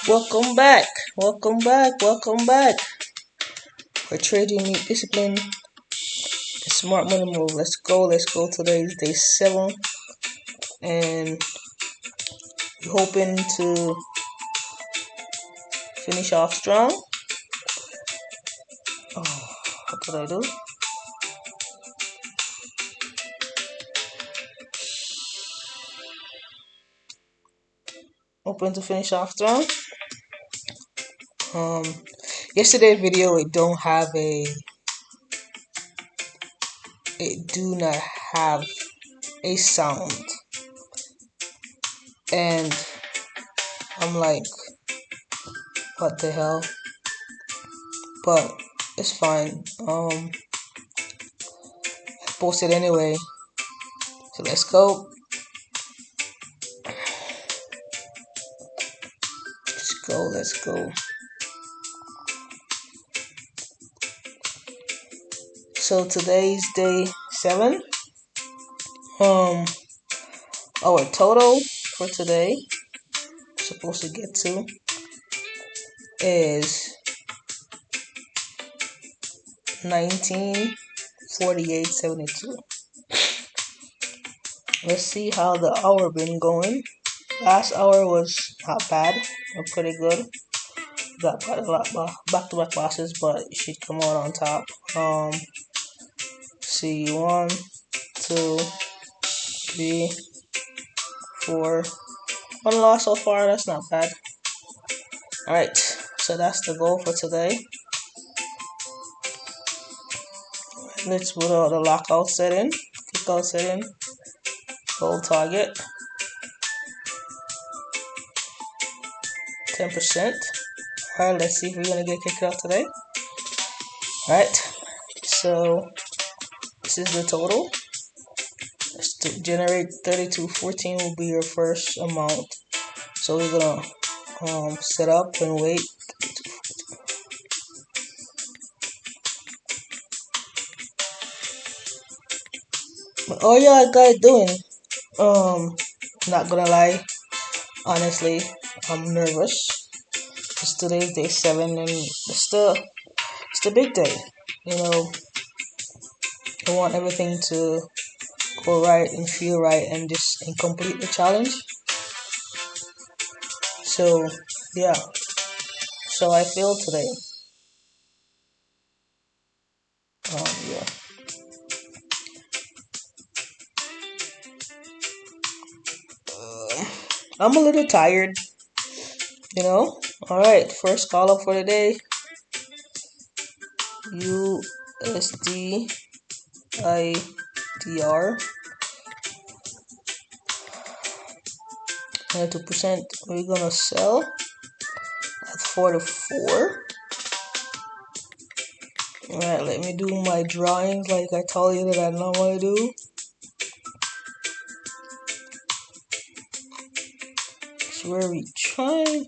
Welcome back. Welcome back. Welcome back. For trading meat discipline, the smart money move. Let's go. Let's go. Today is day 7, and we're hoping to finish off strong. Oh, what did I do? Hoping to finish off strong. Um, Yesterday video it do not have a sound, and I'm like, what the hell? But it's fine. Post it anyway. So let's go. Let's go. So today's day 7. Our total for today, supposed to get to, is 1948.72. Let's see how the hour been going. Last hour was not bad, pretty good. Got quite a lot back-to-back bosses, but it should come out on top. See, 1, 2, 3, 4. 1 loss so far. That's not bad. All right, so that's the goal for today. Let's put out the lockout setting, kickout setting, goal target 10%. Alright, let's see if we're gonna get kicked out today. Alright, so this is the total. Let's generate 32.14 will be your first amount. So we're gonna set up and wait. But all y'all guys doing, not gonna lie, honestly, I'm nervous. It's today's day 7 and it's the big day. I want everything to go right and feel right and complete the challenge. So yeah, so I failed today. Yeah. I'm a little tired, Alright, first call up for the day. USDIDR 92%. We're gonna sell at 44. Alright, let me do my drawings like I told you that I normally do. It's where we try.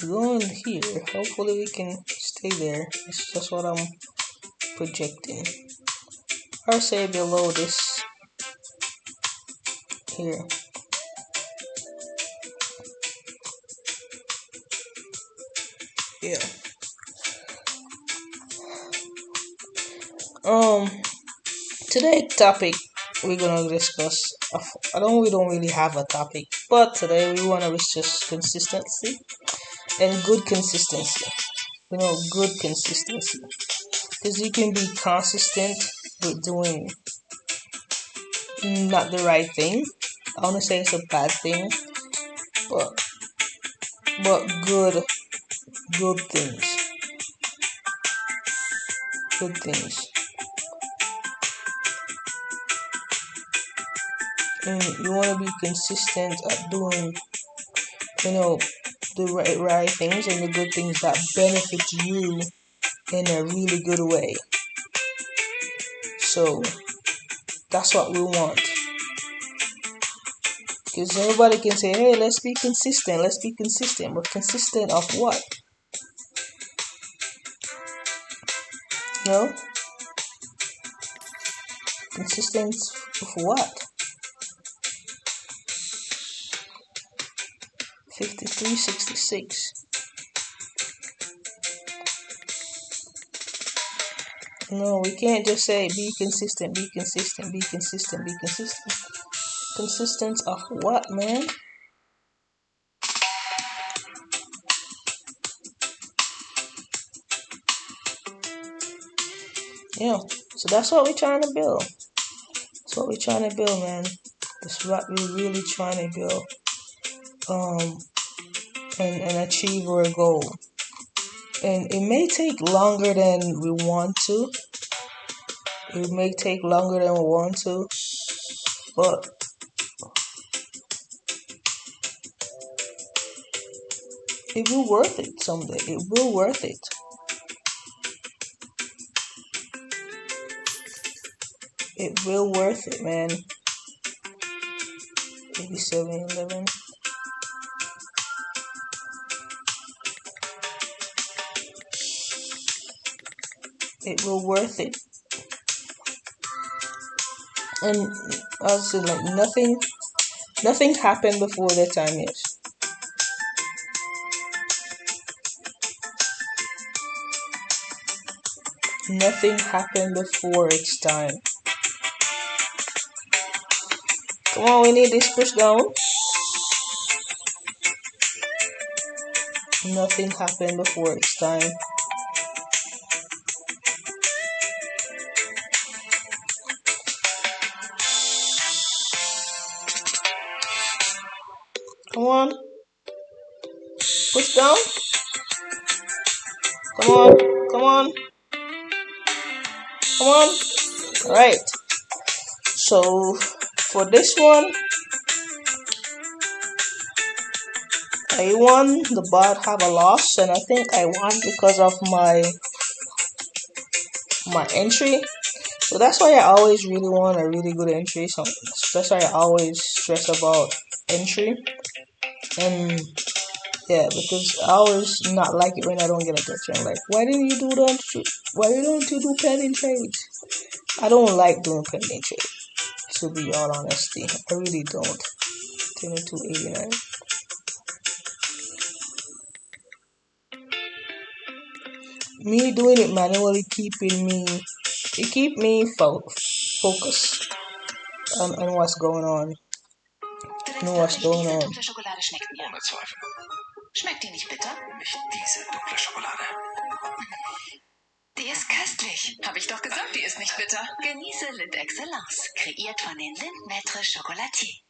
Going here. Hopefully we can stay there. It's just what I'm projecting. Or say below this here. Yeah. Today's topic we're gonna discuss. We don't really have a topic, but today we wanna discuss consistency and good consistency. Good consistency, because you can be consistent with doing not the right thing. I wanna say it's a bad thing, but good things. Good things. And you want to be consistent at doing, the right things and the good things that benefit you in a really good way. So that's what we want. Because everybody can say, hey, let's be consistent. But consistent of what? Consistent of what? 53.66. No, we can't just say be consistent, be consistent, be consistent, be consistent. Consistent of what, man? Yeah, so that's what we're trying to build. That's what we're trying to build, man. That's what we're really trying to build. And achieve our goal. And it may take longer than we want to. It may take longer than we want to, but it will worth it someday. It will worth it. It will worth it, man. 87.11. It will worth it. And I was saying, like, nothing happened before the time is. Nothing happened before its time. Come on, we need this push down. Nothing happened before its time. Come on. Push down. Come on. Come on. Come on. Alright. So for this one, I won. The bot have a loss, and I think I won because of my entry. So that's why I always really want a really good entry. So that's why I always stress about entry. And yeah, because I always not like it when I don't get a good trade. Like, why didn't you do that? Why don't you do pending trades? I don't like doing pending trades, to be all honesty. I really don't. 22.89. Me doing it manually keep me focused on what's going on. Dunkle Schokolade schmeckt mir. Ohne Zweifel. Schmeckt die nicht bitter? Nicht diese dunkle Schokolade. Die ist köstlich. Habe ich doch gesagt, die ist nicht bitter. Genieße Lind Excellence, kreiert von den Lind Maître Chocolatier.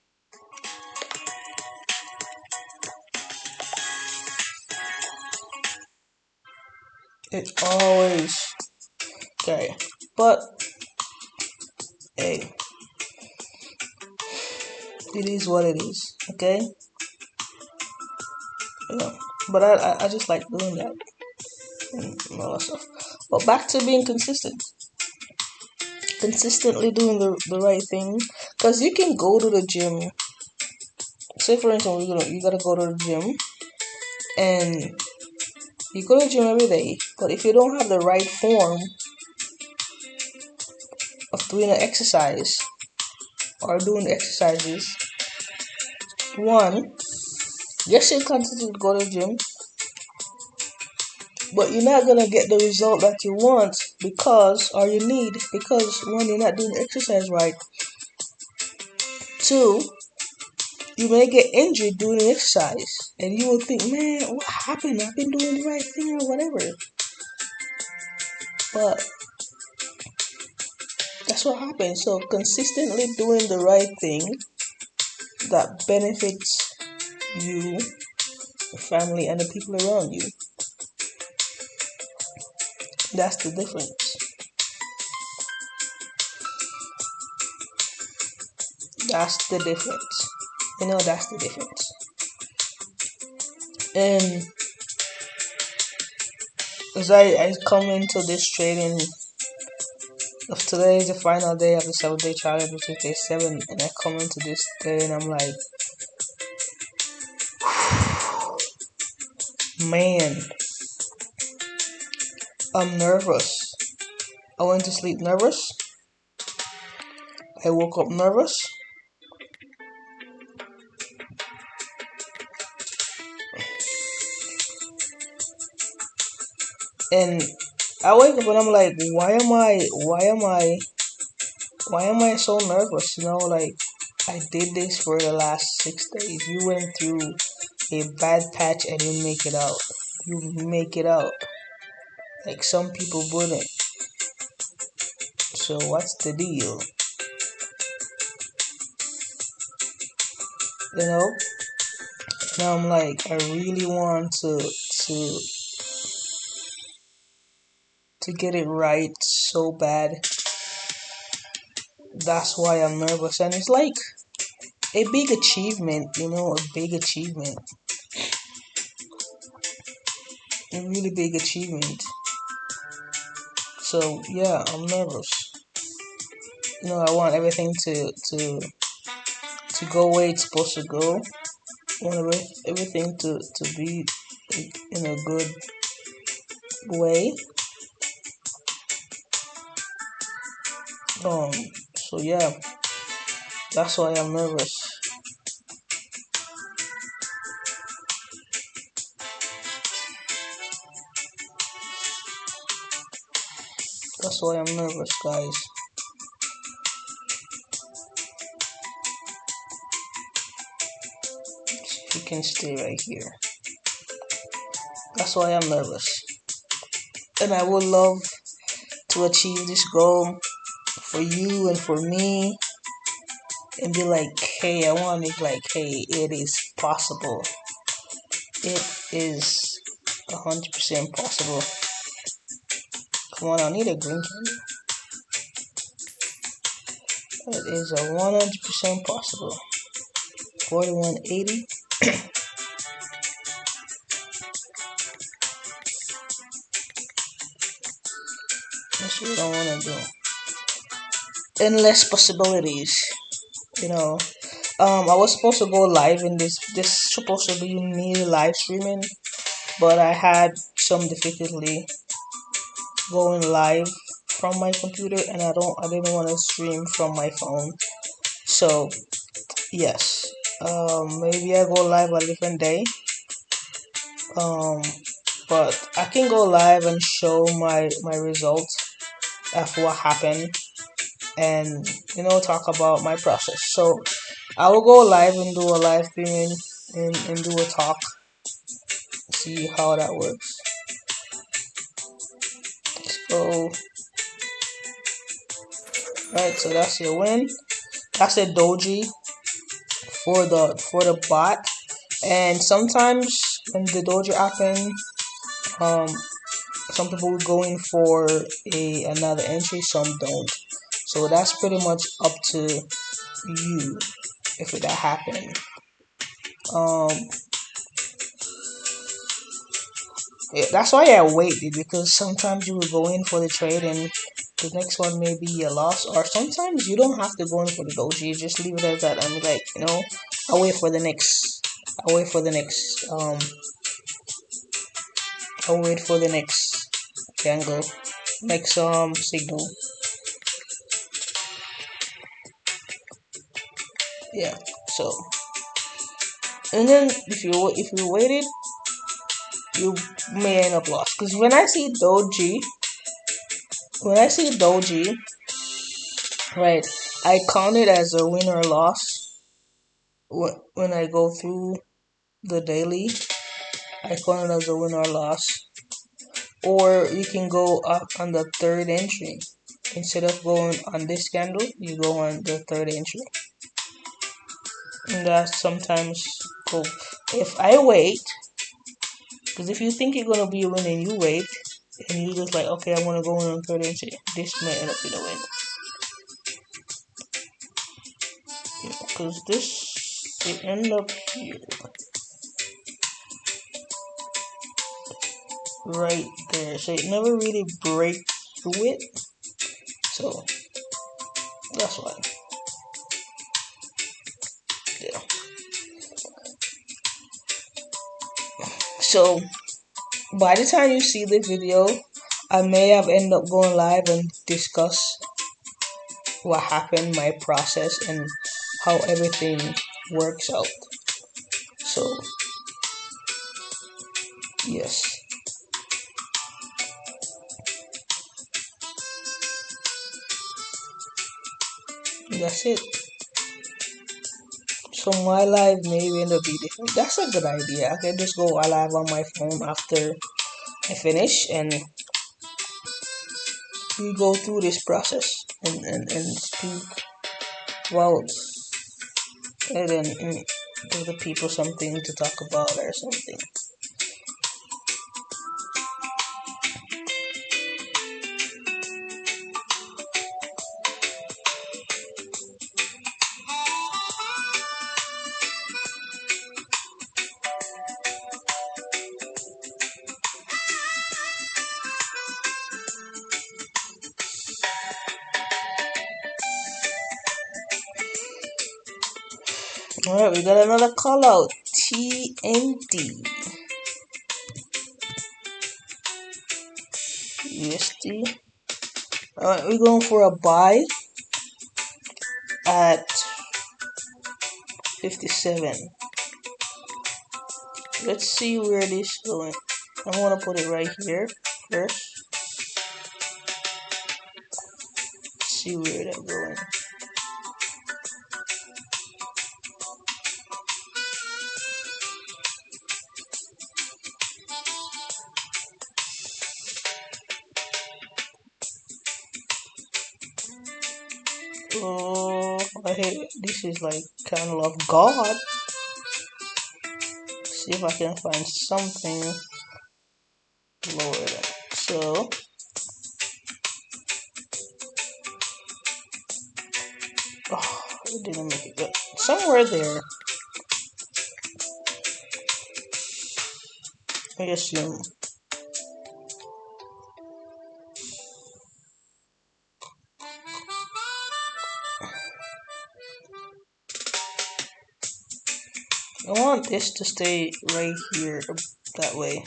It always okay, but hey, it is what it is. Okay, yeah, but I just like doing that and all that stuff. But back to being consistent. Consistently doing the right thing, because you can go to the gym. Say for instance, you gotta go to the gym, and you go to the gym every day. But if you don't have the right form of doing an exercise or doing the exercises, one, yes, you continue to go to the gym, but you're not gonna get the result that you want because one, you're not doing the exercise right. Two, you may get injured doing the exercise, and you will think, man, what happened? I've been doing the right thing or whatever. But that's what happens. So consistently doing the right thing that benefits you, your family, and the people around you. That's the difference. That's the difference. That's the difference. And as I come into this trading, if today is the final day of the 7-day challenge, which is day 7, and I come into this day and I'm like, man, I'm nervous. I went to sleep nervous. I woke up nervous. And I wake up and I'm like, why am I so nervous? Like I did this for the last 6 days. You went through a bad patch and you make it out. You make it out. Like some people wouldn't. So what's the deal? Now I'm like, I really want to get it right so bad. That's why I'm nervous, and it's like a big achievement, a big achievement, a really big achievement. So yeah, I'm nervous. I want everything to go where it's supposed to go. I want everything to be in a good way. So yeah, that's why I'm nervous. That's why I'm nervous, guys. You can stay right here. That's why I'm nervous. And I would love to achieve this goal for you and for me, and be like, hey, I want it like, hey, it is possible. It is 100% possible. Come on, I need a green candle. It is 100% possible. 4180. That's what I want to do. Endless possibilities. I was supposed to go live in this. This supposed to be me live streaming, but I had some difficulty going live from my computer, and I didn't want to stream from my phone. So yes, maybe I go live a different day. But I can go live and show my results of what happened, and talk about my process. So I will go live and do a live streaming and do a talk, see how that works. So right, so that's your win. That's a doji for the bot. And sometimes when the doji happen, some people will go in for another entry, some don't. So that's pretty much up to you if that happen. That's why I waited, because sometimes you will go in for the trade and the next one may be a loss, or sometimes you don't have to go in for the doji. Just leave it as that. I'm like, I'll wait for the next. I'll wait for the next. I'll wait for the next candle, next signal. Yeah. So, and then if you waited, you may end up lost. Because when I see doji, right, I count it as a win or loss. When I go through the daily, I count it as a win or loss. Or you can go up on the third entry. Instead of going on this candle, you go on the third entry. And that sometimes go. If I wait, because if you think you're gonna be a win and you wait, and you just like, okay, I want to go on third entry, this may end up being a win. Because it end up here, right there. So it never really break through it. So that's why. Yeah. So by the time you see the video, I may have ended up going live and discuss what happened, my process, and how everything works out. So yes, that's it. So my life may end up be different. That's a good idea. I can just go live on my phone after I finish, and we go through this process and speak about it, and give the people something to talk about or something. Alright, we got another call out. TNT USD. Alright, we're going for a buy at 57. Let's see where this is going. I'm gonna put it right here first. See where they're going. Oh, I hate this is like candle of God. See if I can find something lower than it. So oh, it didn't make it good. Somewhere there, I assume. I want this to stay right here that way.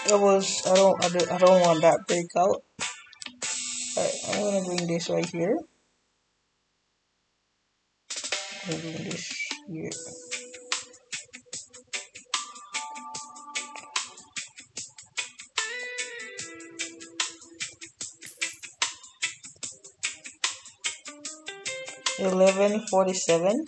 I don't want that breakout. Alright, I'm gonna bring this right here. I'm gonna bring this here. $11.47.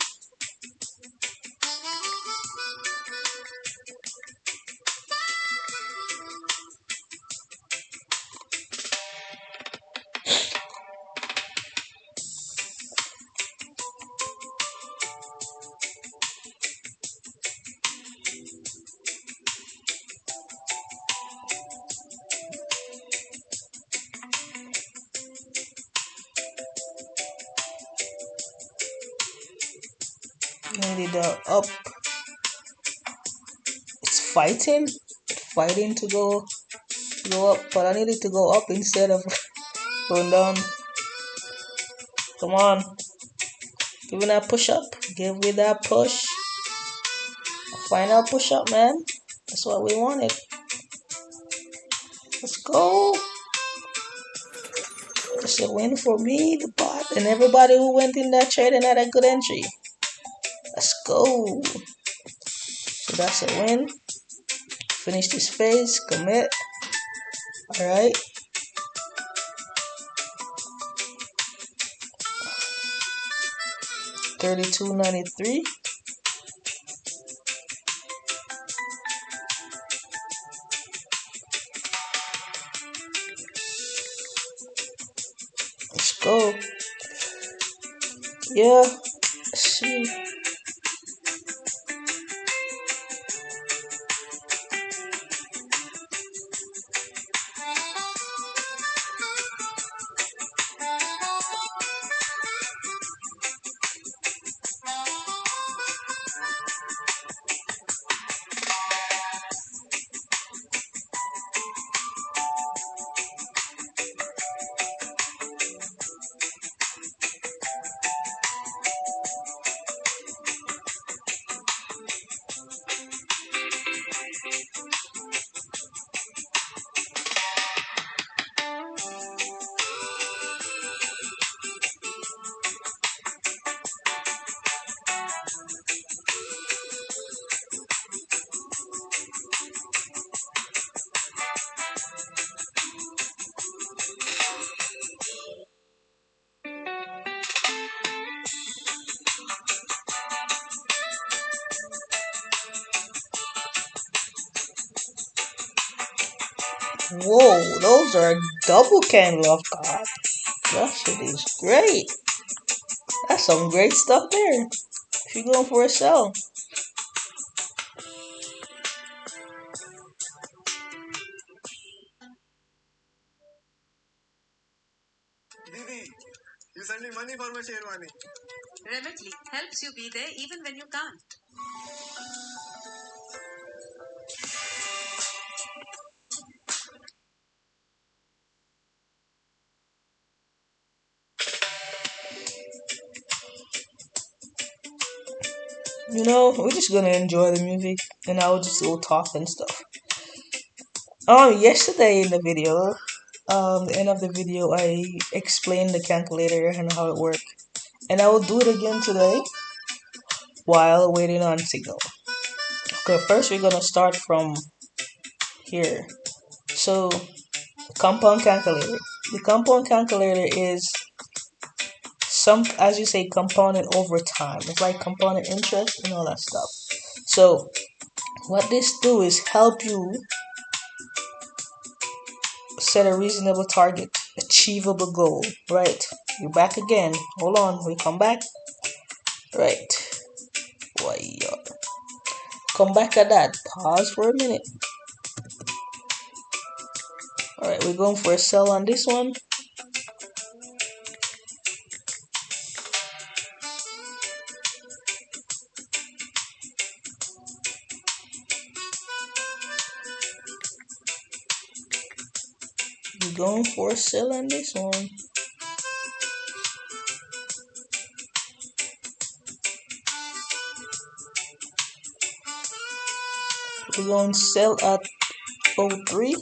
Nearly the up. It's fighting to go up, but I need it to go up instead of going down. Come on, give me that push up. Give me that push. Final push up, man. That's what we wanted. Let's go. It's a win for me, the bot, and everybody who went in that trade and had a good entry. Let's go. So that's a win. Finish this phase. Commit. Alright. $32.93. Let's go. Yeah. Let's see. Whoa, those are double candle of God. That shit is great. That's some great stuff there. If you're going for a sell. Didi, you send me money for my sherwani. Remitly helps you be there even when you can't. We're just gonna enjoy the music and I'll just go talk and stuff. Yesterday in the video, the end of the video, I explained the calculator and how it works. And I will do it again today while waiting on signal. Okay, first we're gonna start from here. So, compound calculator. The compound calculator is as you say, compounded over time. It's like compounded interest and all that stuff. So, what this do is help you set a reasonable target, achievable goal, right? You're back again. Hold on, we come back. Right. Why? Come back at that. Pause for a minute. Alright, we're going for a sell on this one. We're going for a sell on this one. We're going to sell at 03.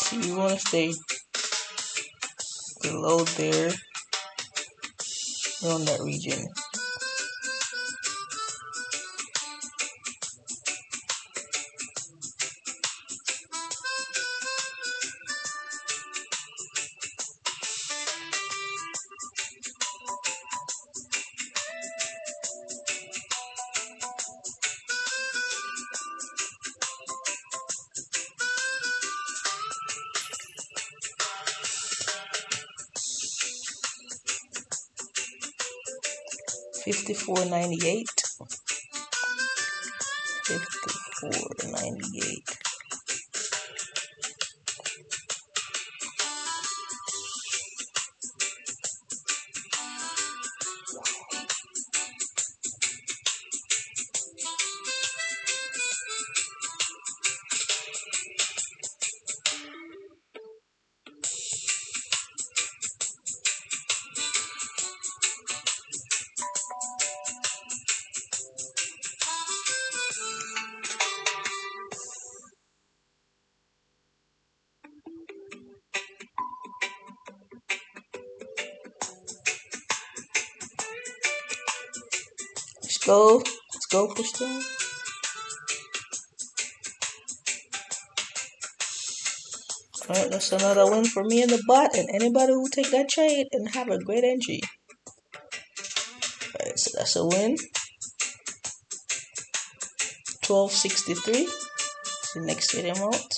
So you want to stay below there around that region. $54.98. $54.98. Let's go. Let's go, Christian. Alright, that's another win for me in the bot and anybody who take that trade and have a great entry. Alright, so that's a win. 1263. The next trade amount.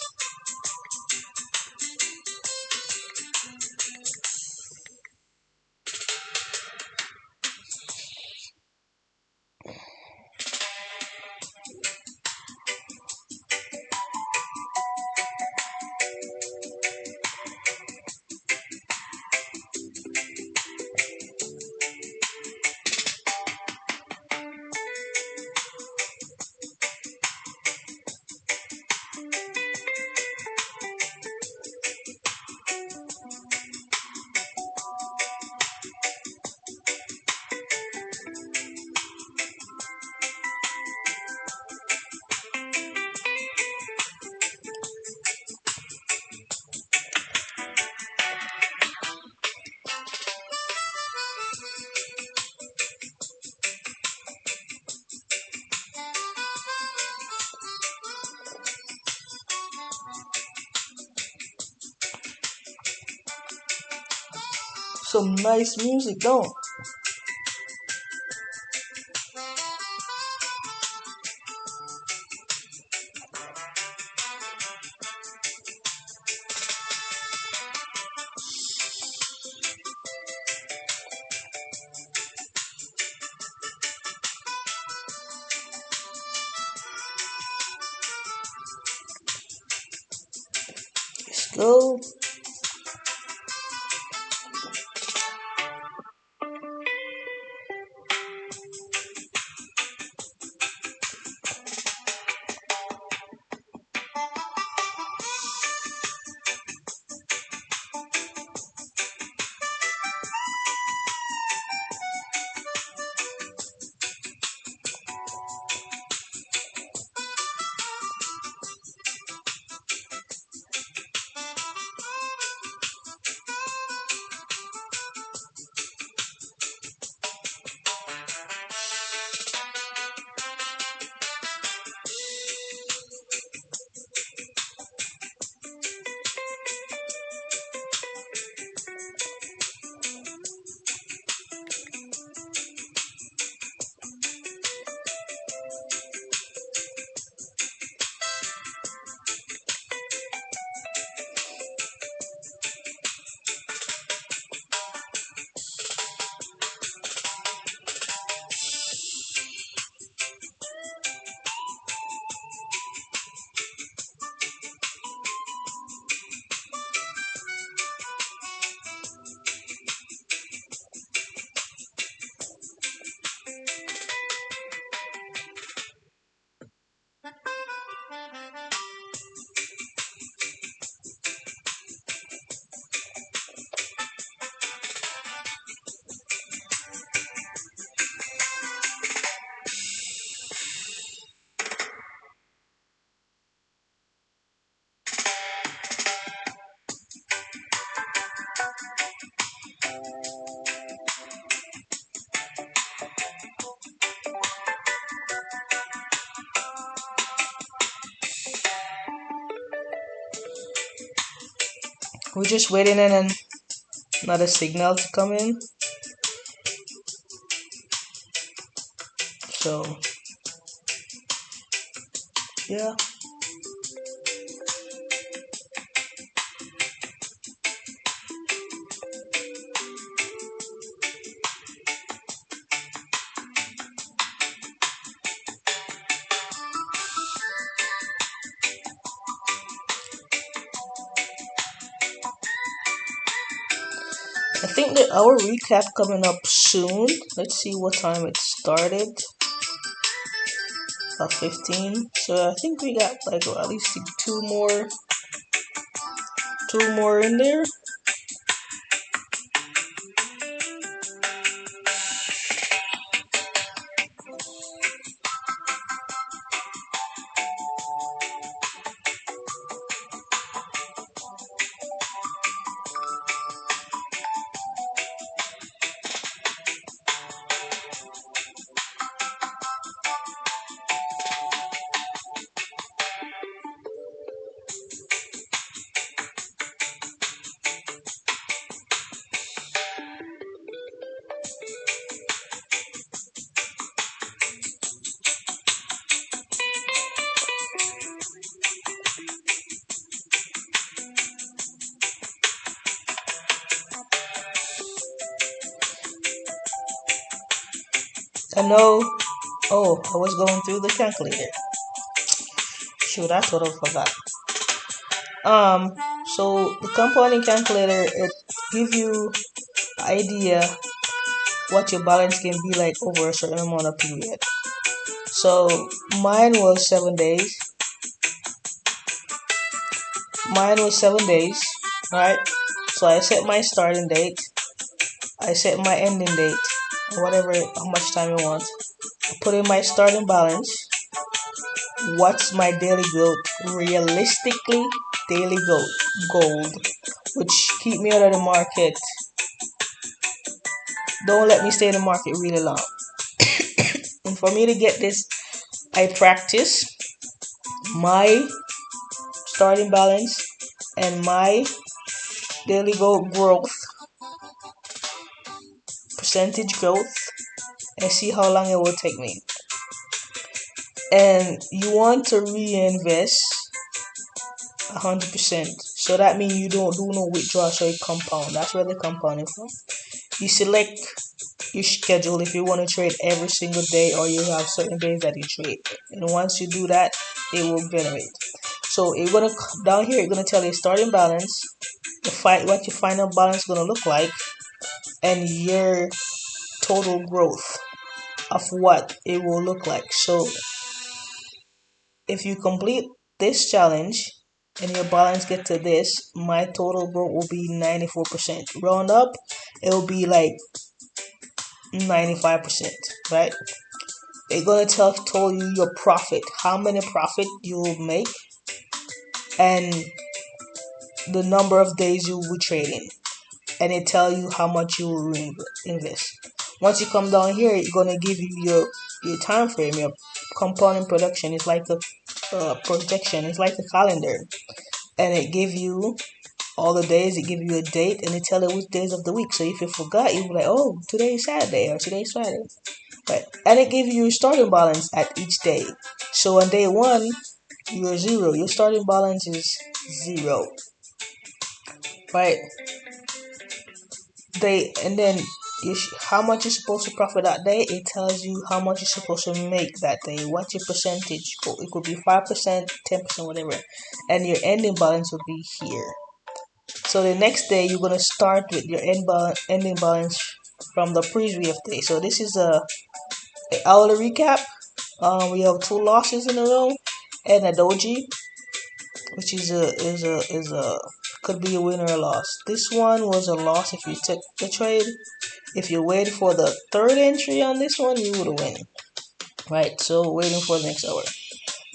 some nice music, don't? Let's go. We're just waiting on another signal to come in. So, yeah. I think that our recap coming up soon. Let's see what time it started. 15. So I think we got like at least two more in there. I know. Oh, I was going through the calculator. Shoot, that's what I forgot. So the compounding calculator, it gives you idea what your balance can be like over a certain amount of period. So mine was 7 days. Mine was 7 days, right? So I set my starting date. I set my ending date, whatever, how much time you want. I put in my starting balance. What's my daily goal? Realistically, daily gold, which keep me out of the market. Don't let me stay in the market really long. And for me to get this, I practice my starting balance and my daily goal growth percentage growth and see how long it will take me. And you want to reinvest 100%. So that means you don't do no withdrawal, so it compound. That's where the compounding from. You select your schedule if you want to trade every single day or you have certain days that you trade. And once you do that, it will generate. So you're gonna down here. You're gonna tell your starting balance, what your final balance is gonna look like, and your total growth of what it will look like. So if you complete this challenge and your balance get to this, my total growth will be 94%. Round up, it will be like 95%, right? They're gonna tell you your profit, how many profit you will make, and the number of days you will be trading, and it tell you how much you will invest. Once you come down here, it's gonna give you your time frame, your compounding production. It's like a projection. It's like a calendar, and it give you all the days. It give you a date, and it tell you which days of the week. So if you forgot, you be like, oh, today is Saturday or today is Friday, right? And it give you your starting balance at each day. So on day one, you're zero. Your starting balance is zero, right? And then how much you're supposed to profit that day. It tells you how much you're supposed to make that day. What's your percentage? It could be 5%, 10%, whatever, and your ending balance will be here. So the next day you're gonna start with your ending balance from the previous day. So this is a hourly recap. We have 2 losses in a row and a doji, which is a could be a win or a loss. This one was a loss if you took the trade. If you waited for the third entry on this one, you would win. Right? So waiting for the next hour.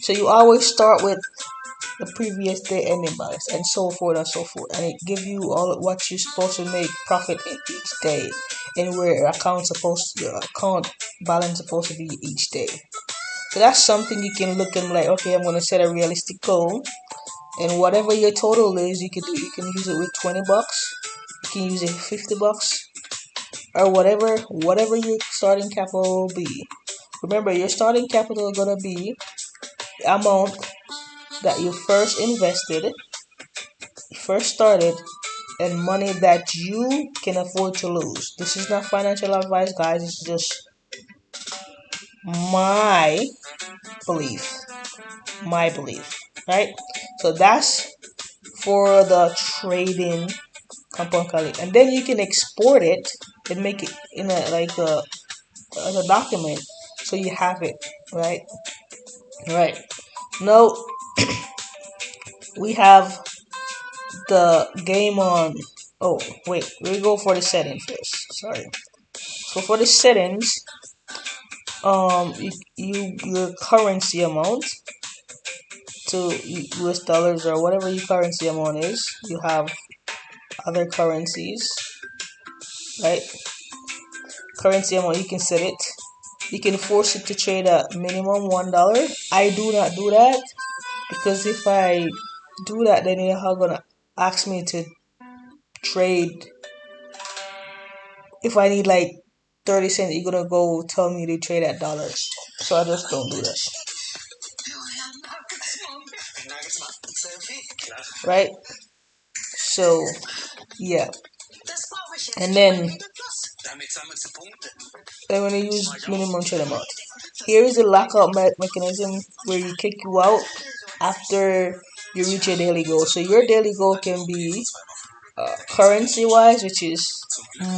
So you always start with the previous day ending balance and so forth and so forth. And it gives you all what you're supposed to make profit in each day and where your account balance supposed to be each day. So that's something you can look and like, okay, I'm gonna set a realistic goal. And whatever your total is, you can do. You can use it with $20. You can use it $50 or whatever your starting capital will be. Remember, your starting capital is gonna be the amount that you first invested, first started, and money that you can afford to lose. This is not financial advice, guys. It's just my belief. My belief, right? So that's for the trading compound calculator, and then you can export it and make it in a document, so you have it, right? Right. Now we have the game on. Oh wait, we go for the settings first. Sorry. So for the settings, your currency amount to US dollars or whatever your currency amount is. You have other currencies, right? Currency amount, you can set it. You can force it to trade at minimum $1. I do not do that because if I do that, then you're gonna ask me to trade. If I need like 30 cents, you're gonna go tell me to trade at dollars. So I just don't do that. Right? So yeah. And then I'm gonna use minimum trade amount. Here is a lockout mechanism where you kick you out after you reach your daily goal. So your daily goal can be currency wise, which is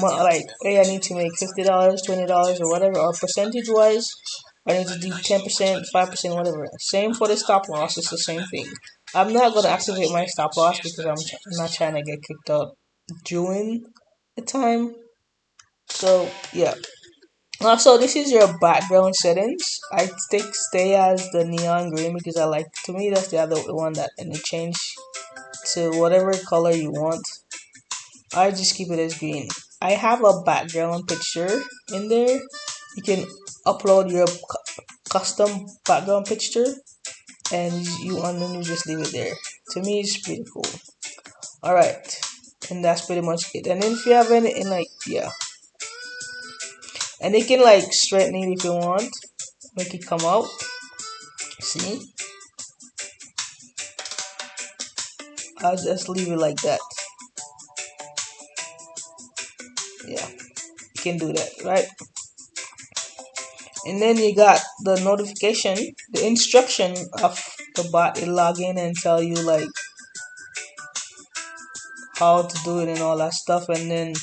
like, hey, I need to make $50, $20, or whatever, or percentage wise, I need to do 10%, 5%, whatever. Same for the stop loss, it's the same thing. I'm not gonna activate my stop loss because I'm not trying to get kicked out during the time. So yeah. Also, this is your background settings. I stay as the neon green because to me that's the other one that, and you change to whatever color you want. I just keep it as green. I have a background picture in there. You can upload your custom background picture, and then you just leave it there. To me, it's pretty cool. All right, and that's pretty much it. And then if you have any, yeah. And you can like straighten it if you want, make it come out. See, I'll just leave it like that. Yeah, you can do that, right? And then you got the notification, the instruction of the bot. It log in and tell you like how to do it and all that stuff, and then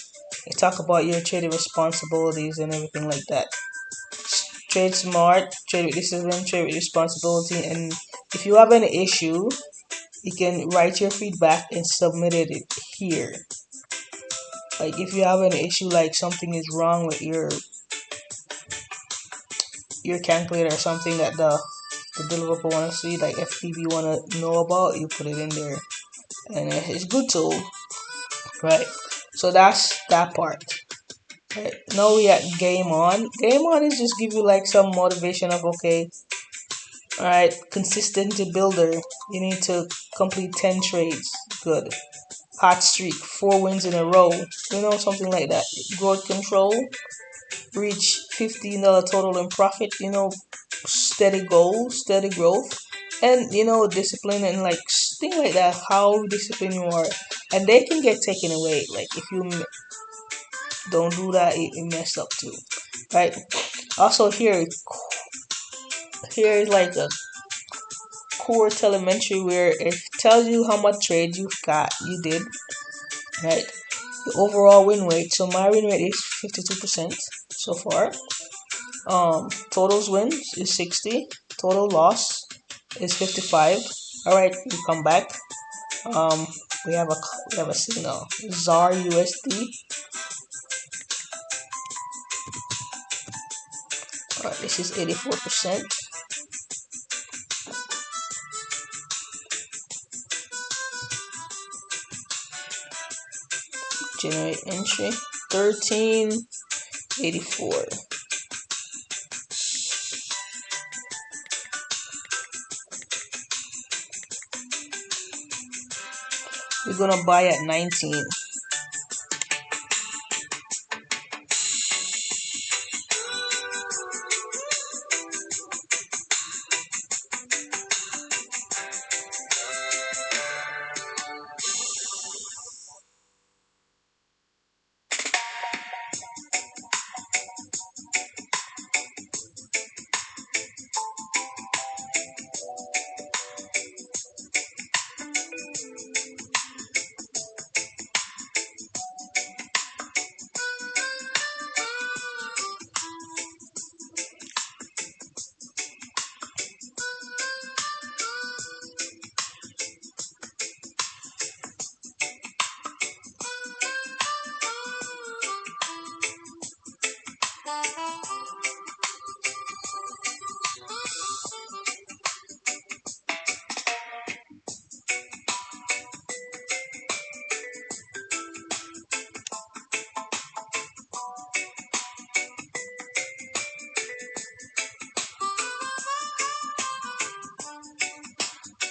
they talk about your trading responsibilities and everything like that. Trade smart, trade with discipline, trade with responsibility, and if you have any issue, you can write your feedback and submit it here. Like if you have any issue, like something is wrong with your calculator or something that the developer want to see, like FTP want to know about, you put it in there, and it's good tool, right? So that's that part. Right. Now we at game on. Game on is just give you like some motivation of okay, all right, consistency builder. You need to complete 10 trades. Good. Hot streak, 4 wins in a row. You know, something like that. Growth control. Reach $15 total in profit. You know, steady goals, steady growth, and you know, discipline and like things like that. How disciplined you are, and they can get taken away. Like if you don't do that, it mess up too, right? Also here is like a core telemetry where it tells you how much trade you did, right? The overall win rate. So my win rate is 52% so far. Totals wins is 60. Total loss is 55. All right, we come back. Um, we have a signal. ZAR USD. All right, this is 84%. Generate entry 1384. We're gonna buy at 19.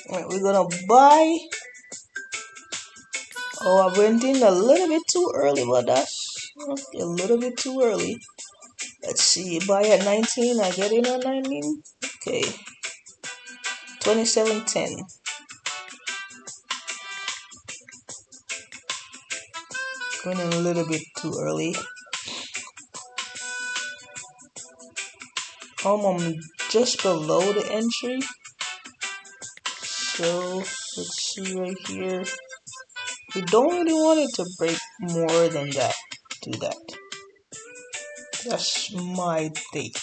Alright, we're gonna buy. Oh, I went in a little bit too early, but that's a little bit too early. Let's see, buy at 19. I get in at 19. Okay, 27.10. Went in a little bit too early. I'm just below the entry. So let's see right here. We don't really want it to break more than that. Do that. That's my take.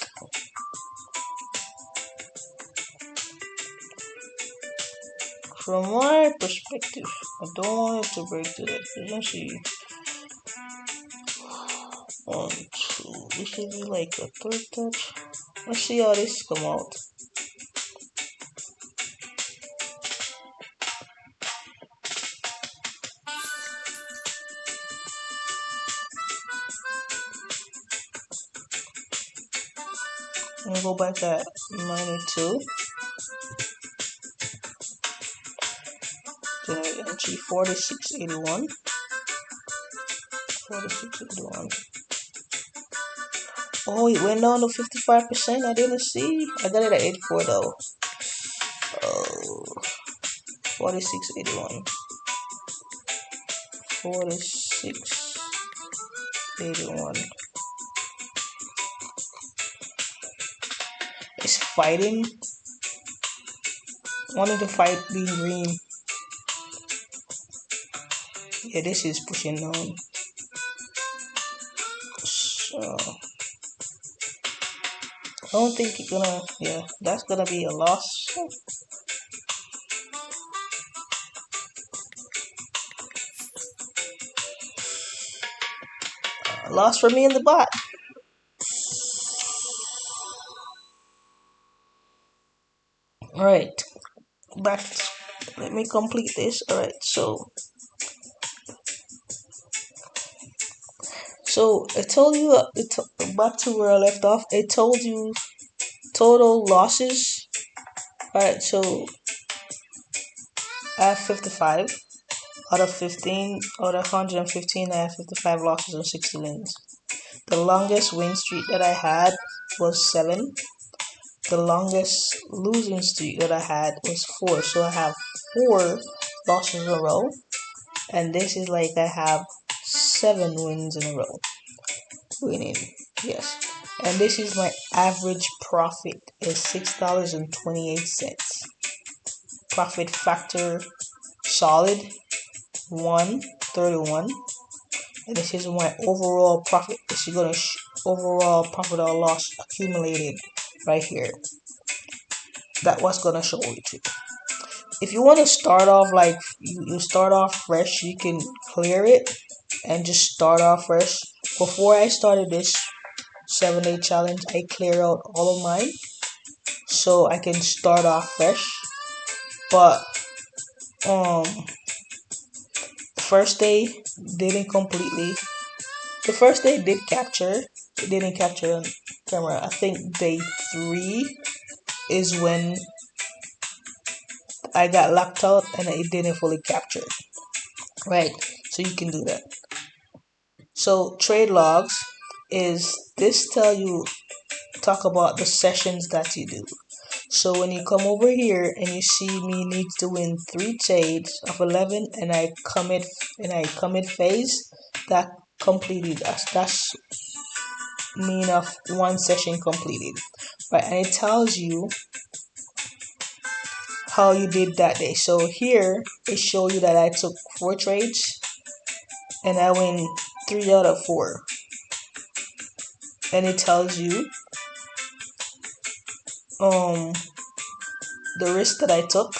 From my perspective, I don't want it to break to that. Let's see. 1, 2. This should be like a third touch. Let's see how this come out. I'm gonna go back at -2. Generate entry 4681. 4681. Oh, it went down to 55%. I didn't see. I got it at 84 though. Oh, 46.81. 46.81. It's fighting. Wanting to fight being green. Yeah, this is pushing down. So I don't think it's gonna. Yeah, that's gonna be a loss. A loss for me in the bot. All right, back. Let me complete this. All right, so I told you back to where I left off. I told you total losses. All right, so I have 55 out of 15 out of 115. I have 55 losses and 60 wins. The longest win streak that I had was 7. The longest losing streak that I had was 4. So I have 4 losses in a row, and this is like I have 7 wins in a row. Winning, yes. And this is my average profit is $6.28. Profit factor solid 131. And this is my overall profit. This is gonna overall profit or loss accumulated right here. That was gonna show it to you. If you want to start off like you start off fresh, you can clear it and just start off fresh. Before I started this 7-day challenge, I clear out all of mine so I can start off fresh. But first day didn't completely. The first day did capture. It didn't capture on camera. I think day 3 is when I got locked out and it didn't fully capture. Right, so you can do that. So trade logs is this talk about the sessions that you do. So when you come over here and you see me needs to win 3 trades of 11 and I commit phase, that completed that's mean of 1 session completed. Right, and it tells you how you did that day. So here it shows you that I took 4 trades and I win 3 out of 4. And it tells you the risk that I took.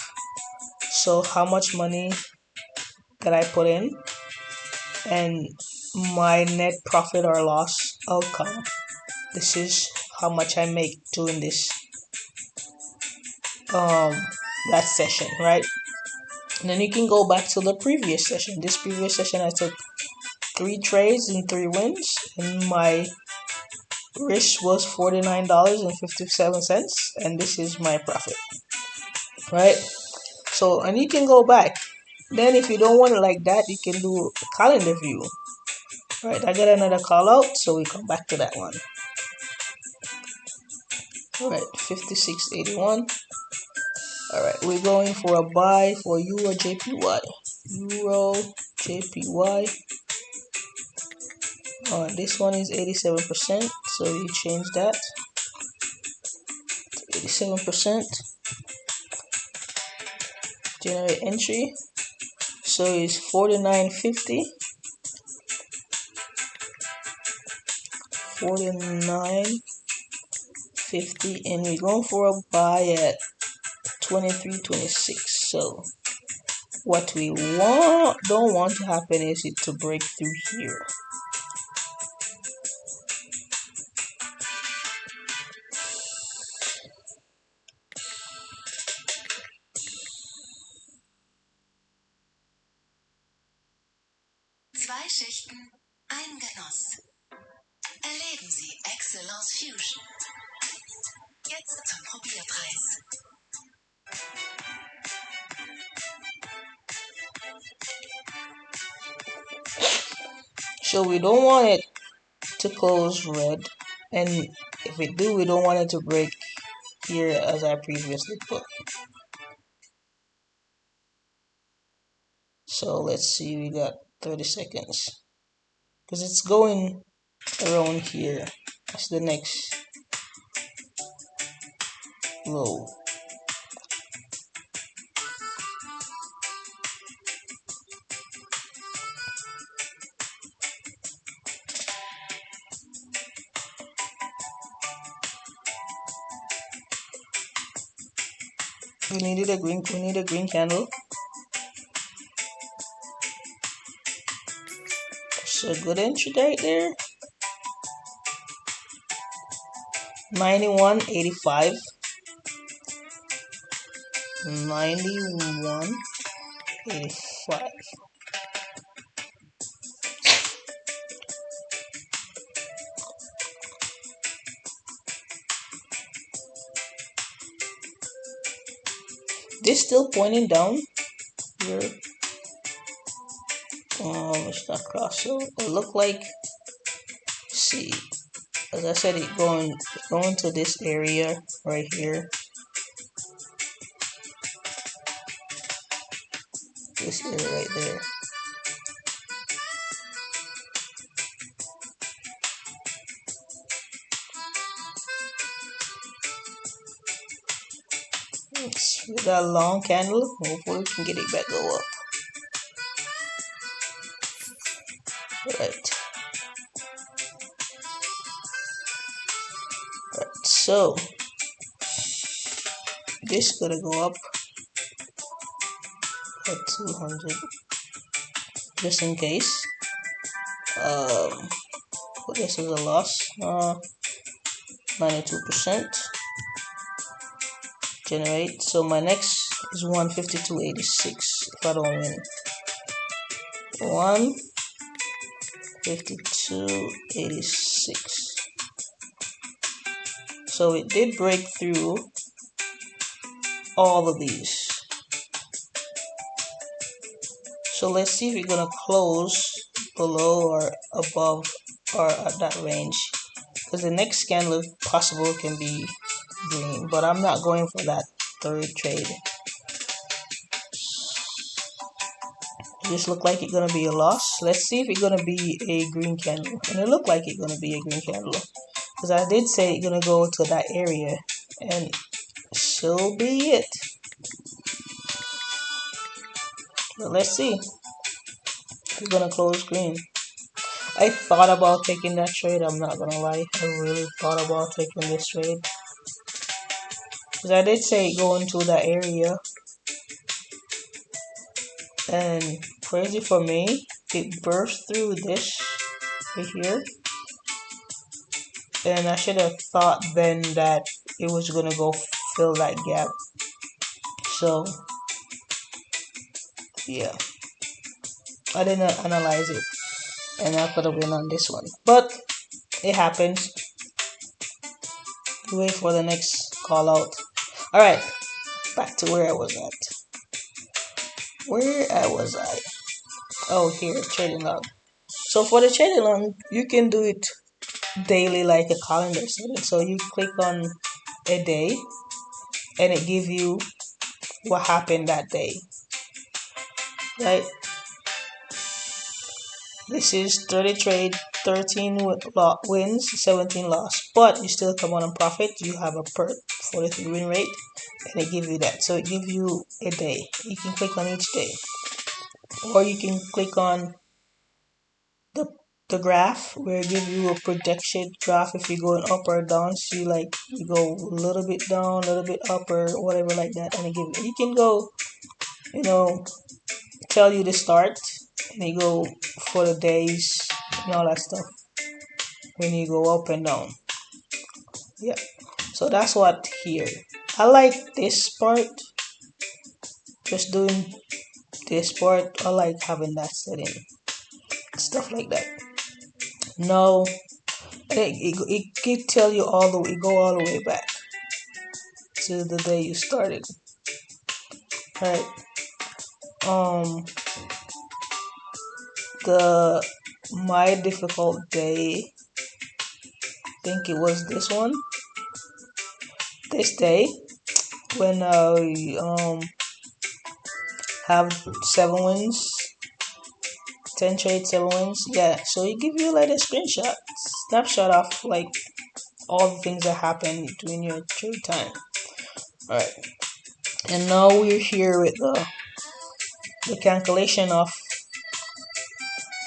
So how much money that I put in and my net profit or loss outcome. This is how much I make doing this that session, right? And then you can go back to the previous session. This previous session I took 3 trades and 3 wins, and my risk was $49.57, and this is my profit, right? So, and you can go back. Then if you don't want it like that, you can do calendar view. Right, I got another call out, so we come back to that one. Alright, 56.81. Alright, we're going for a buy for Euro JPY. Euro JPY. This one is 87%, so you change that to 87%. Generate entry. So it's 49.50. 49.50, and we're going for a buy at 23.26. So what we don't want to happen is it to break through here. Zwei Schichten, ein Genuss. Erleben Sie Excellence Fusion. Jetzt zum Probierpreis. So we don't want it to close red. and if it do, we don't want it to break here as I previously put. So let's see, we got 30 seconds because it's going around here. That's the next low. We need a green candle. So good entry right there. 91.85. 91.85. This still pointing down here. It's not cross, so it look like, see, as I said, it's going to this area right here. This area right there. We got a long candle. Hopefully we can get it back go up. Right. So this gonna go up at 200 just in case. But this is a loss. 92%. Generate. So my next is 152.86 if I don't win. 152.86. So it did break through all of these. So let's see if we're gonna close below or above or at that range, because the next candle possible can be green, but I'm not going for that third trade. This look like it's gonna be a loss. Let's see if it's gonna be a green candle, and it looked like it's gonna be a green candle, because I did say it's gonna go to that area, and so be it. But let's see. It's gonna close green. I thought about taking that trade. I'm not gonna lie. I really thought about taking this trade, because I did say go into that area, and crazy for me, it burst through this right here, and I should have thought then that it was gonna go fill that gap. So yeah, I didn't analyze it, and I could have been on this one, but it happens. Wait for the next call out. All right, back to where I was at. Oh, here, trading log. So for the trading log, you can do it daily like a calendar setting. So you click on a day, and it gives you what happened that day, right? This is 30 trade, 13 wins, 17 loss, but you still come on profit. You have a per 43 win rate, and it gives you that. So it gives you a day. You can click on each day, or you can click on the graph where it gives you a projection graph. If you're going up or down, see, like you go a little bit down, a little bit up, or whatever like that, and it gives you can go, tell you the start, and you go for the days and all that stuff when you go up and down. Yeah, so that's what here. I like this part, just doing this part. I like having that setting, stuff like that. No, it can tell you go all the way back to the day you started. Right. The my difficult day think it was this one, this day, when we have 7 wins, 10 trades, 7 wins. Yeah, so it give you like a snapshot of like all the things that happen during your trade time. Alright, and now we're here with the calculation of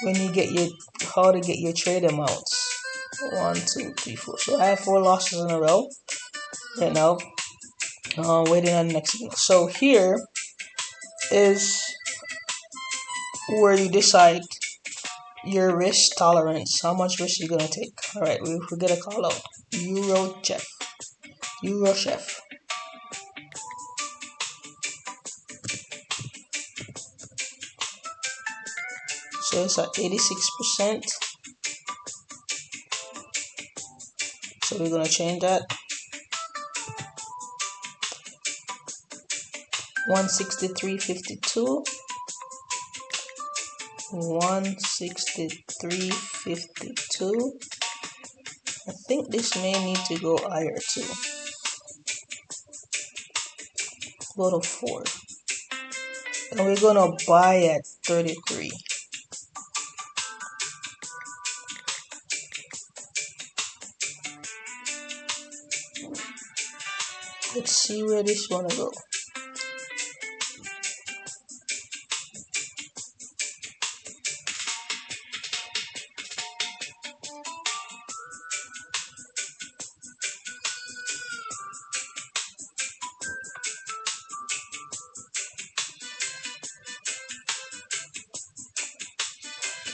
when you get your how to get your trade amounts. 1, 2, 3, 4. So I have 4 losses in a row right now. Waiting on the next game. So here is where you decide your risk tolerance, how much risk you're gonna take. Alright, we get a call out. Euro Chef. So it's at 86%. So we're gonna change that. 163.52. 163.52. I think this may need to go higher too. Go to 4. And we're gonna buy at 33. Let's see where this wanna go.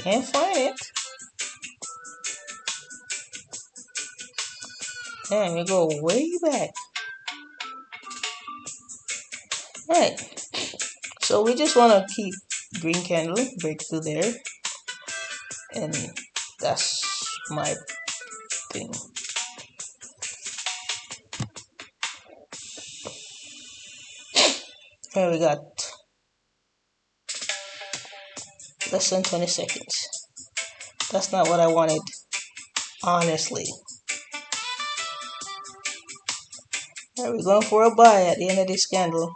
Can't find it. Damn, we go way back. Alright. So we just wanna keep green candle, break through there. And that's my thing. Here we got less than 20 seconds. That's not what I wanted, honestly. Alright, we're going for a buy at the end of this candle.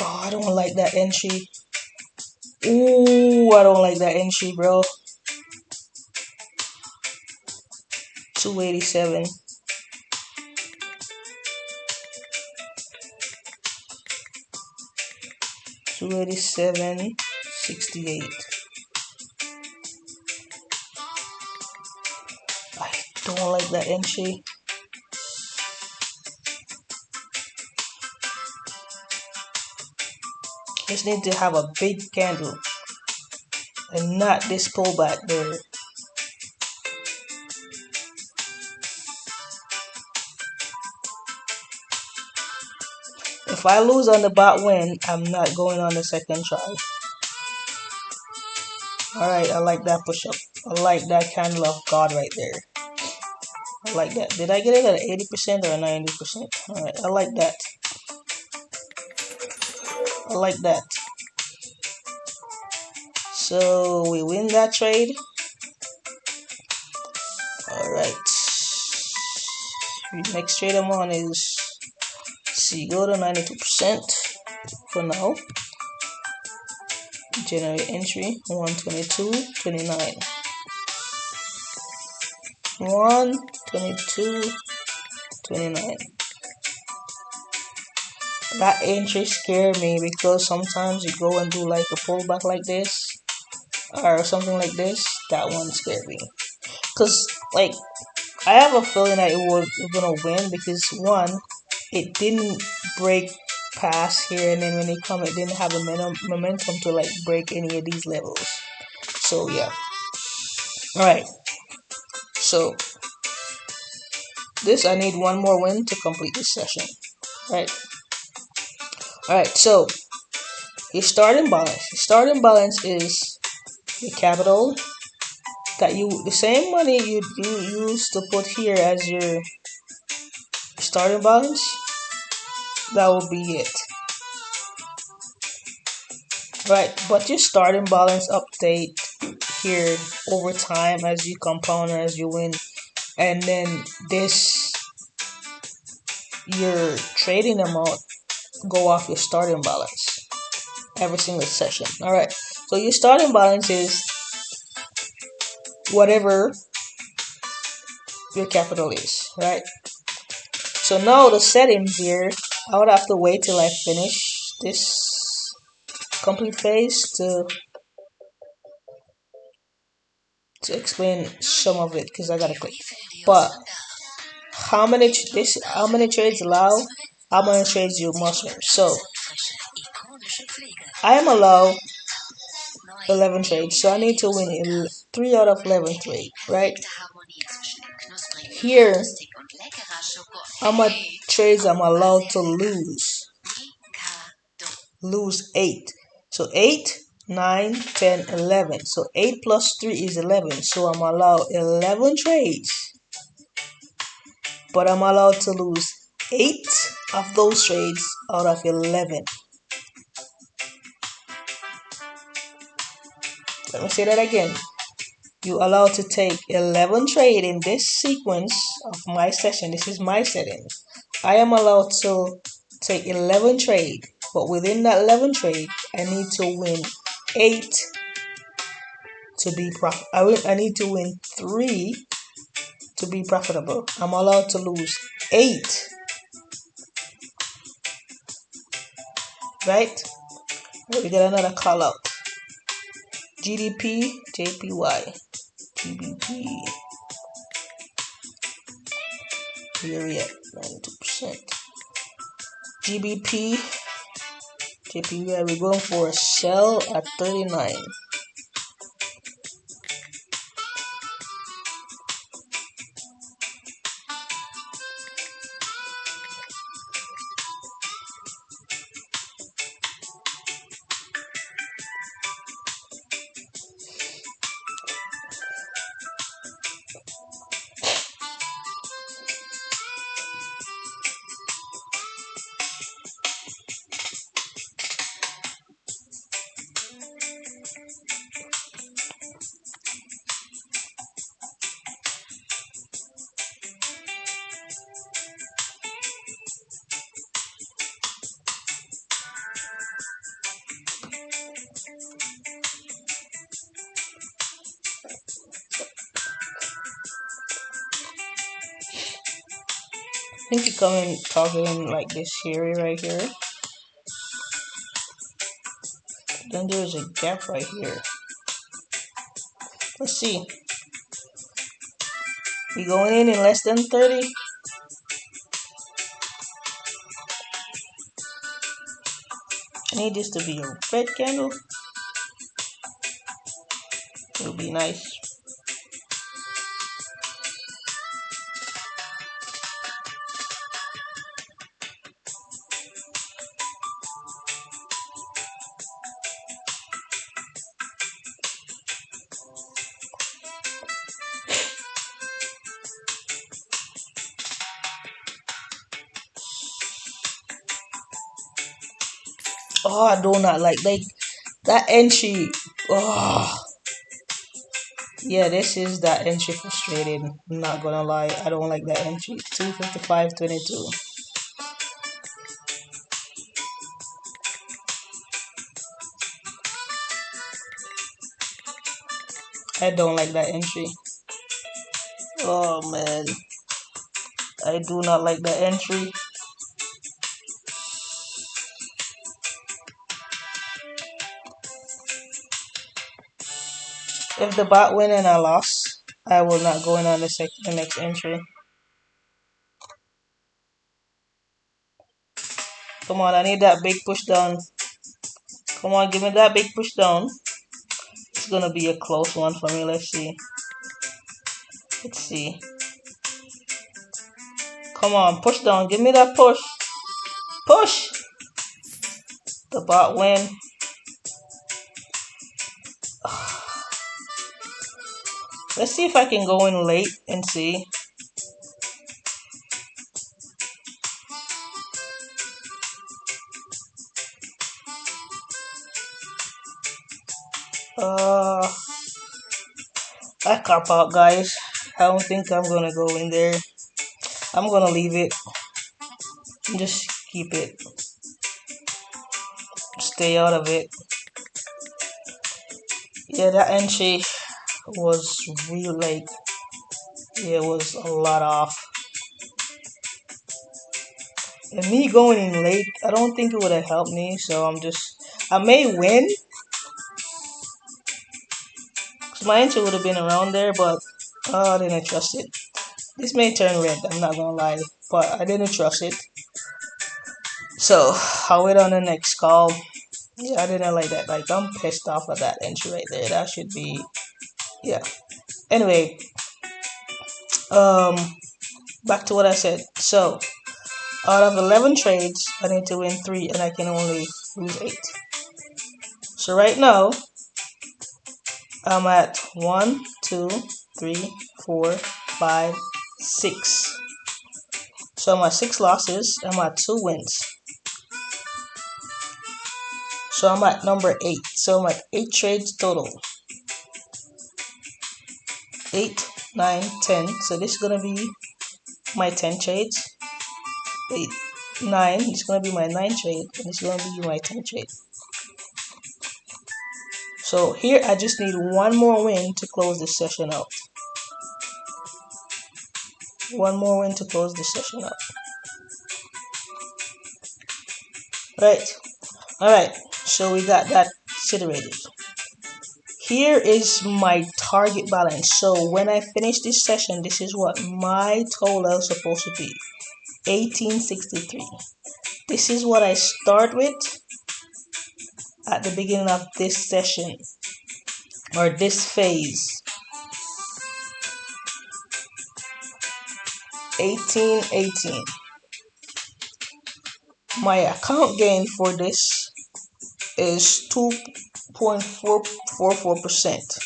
Oh, I don't like that entry. Ooh, I don't like that entry, bro. 287. $287.68. I don't like that entry. Just need to have a big candle and not this pullback there. If I lose on the bot win, I'm not going on the second try. Alright, I like that push up. I like that candle of God right there. I like that. Did I get it at 80% or 90%? Alright, I like that. I like that. So we win that trade. Alright. Next trade I'm on is see, go to 92% for now. Generate entry 122.29. 122.29. That entry scared me because sometimes you go and do like a pullback like this or something like this. That one scared me because like I have a feeling that we're gonna win because one, it didn't break past here, and then when it come, it didn't have a momentum to like break any of these levels. So yeah. Alright. So this I need one more win to complete this session. Alright. So your starting balance. Your starting balance is your capital that the same money you used to put here as your starting balance. That will be it. right? But your starting balance update here over time as you compound and as you win, and then this your trading amount go off your starting balance every single session. All right, so your starting balance is whatever your capital is, right? So now the settings here, I would have to wait till I finish this complete phase to explain some of it because I gotta click. But how many trades allow? How many trades you must win? So I am allowed 11 trades, so I need to win 3 out of 11 trades, right? Here, how much trades I'm allowed to lose 8. So 8, 9, 10, 11. So 8 plus 3 is 11. So I'm allowed 11 trades. But I'm allowed to lose 8 of those trades out of 11. Let me say that again. You're allowed to take 11 trade in this sequence of my session. This is my setting. I am allowed to take 11 trade, but within that 11 trade, I need to win 8 to be profitable. I need to win 3 to be profitable. I'm allowed to lose 8, right? We get another call out. GDP, JPY, GBP. Here we at 92%. GBP, JPY. We're going for a sell at 39. I think you come in talking like this here, right here. Then there's a gap right here. Let's see. We going in less than 30. I need this to be a red candle. It'll be nice. Oh, I do not like that entry. Oh, yeah, this is that entry frustrating. I'm not gonna lie, I don't like that entry. 255.22. I don't like that entry. Oh man, I do not like that entry. If the bot win and I lost, I will not go in on the next entry. Come on, I need that big push down. Come on, give me that big push down. It's gonna be a close one for me. Let's see. Let's see. Come on, push down. Give me that push. Push! The bot win. Let's see if I can go in late and see. Uh, I cop out, guys. I don't think I'm gonna go in there. I'm gonna leave it. Just keep it. Stay out of it. Yeah, that entry was real, like, yeah, it was a lot off. And me going in late, I don't think it would have helped me. So I may win. Cause my entry would have been around there, but I didn't trust it. This may turn red, I'm not gonna lie, but I didn't trust it. So I'll wait on the next call. Yeah, I didn't like that. Like, I'm pissed off at that entry right there. That should be, yeah. Anyway, um, back to what I said. So out of 11 trades, I need to win 3, and I can only lose 8. So right now, I'm at 1, 2, 3, 4, 5, 6. So I'm at 6 losses. I'm at 2 wins. So I'm at number 8. So I'm at 8 trades total. 8, 9, 10. So this is gonna be my 10 trades. 8, 9. This is gonna be my 9 trade, and this is gonna be my 10 trade. So here I just need one more win to close this session out. One more win to close this session out. Right. Alright. So we got that situated. Here is my target balance. So when I finish this session, this is what my total is supposed to be. 1863. This is what I start with at the beginning of this session, or this phase. 1818. My account gain for this is 2.444%.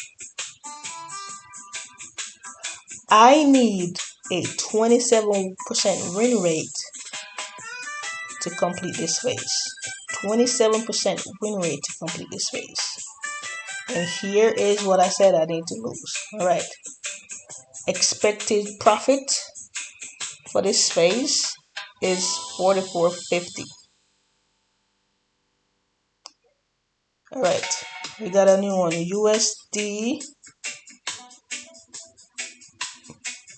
I need a 27% win rate to complete this phase. 27% win rate to complete this phase. And here is what I said I need to lose. Alright. Expected profit for this phase is 44.50. Alright. We got a new one. USD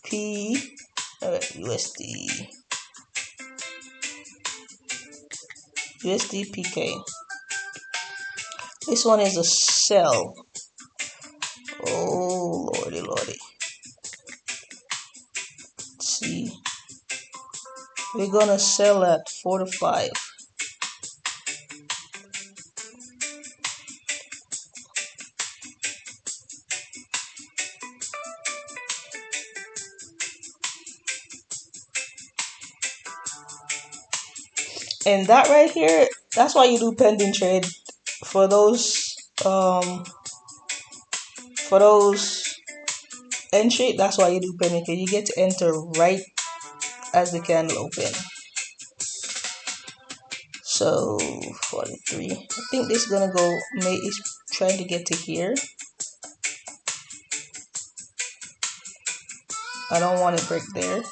P. Alright, USD PK. This one is a sell. Oh, lordy. Let's see. We're gonna sell at 45. And that right here, that's why you do pending trade. For those entry, that's why you do pending, because you get to enter right as the candle open. So 43. I think this is gonna go. It's trying to get to here. I don't want to break there.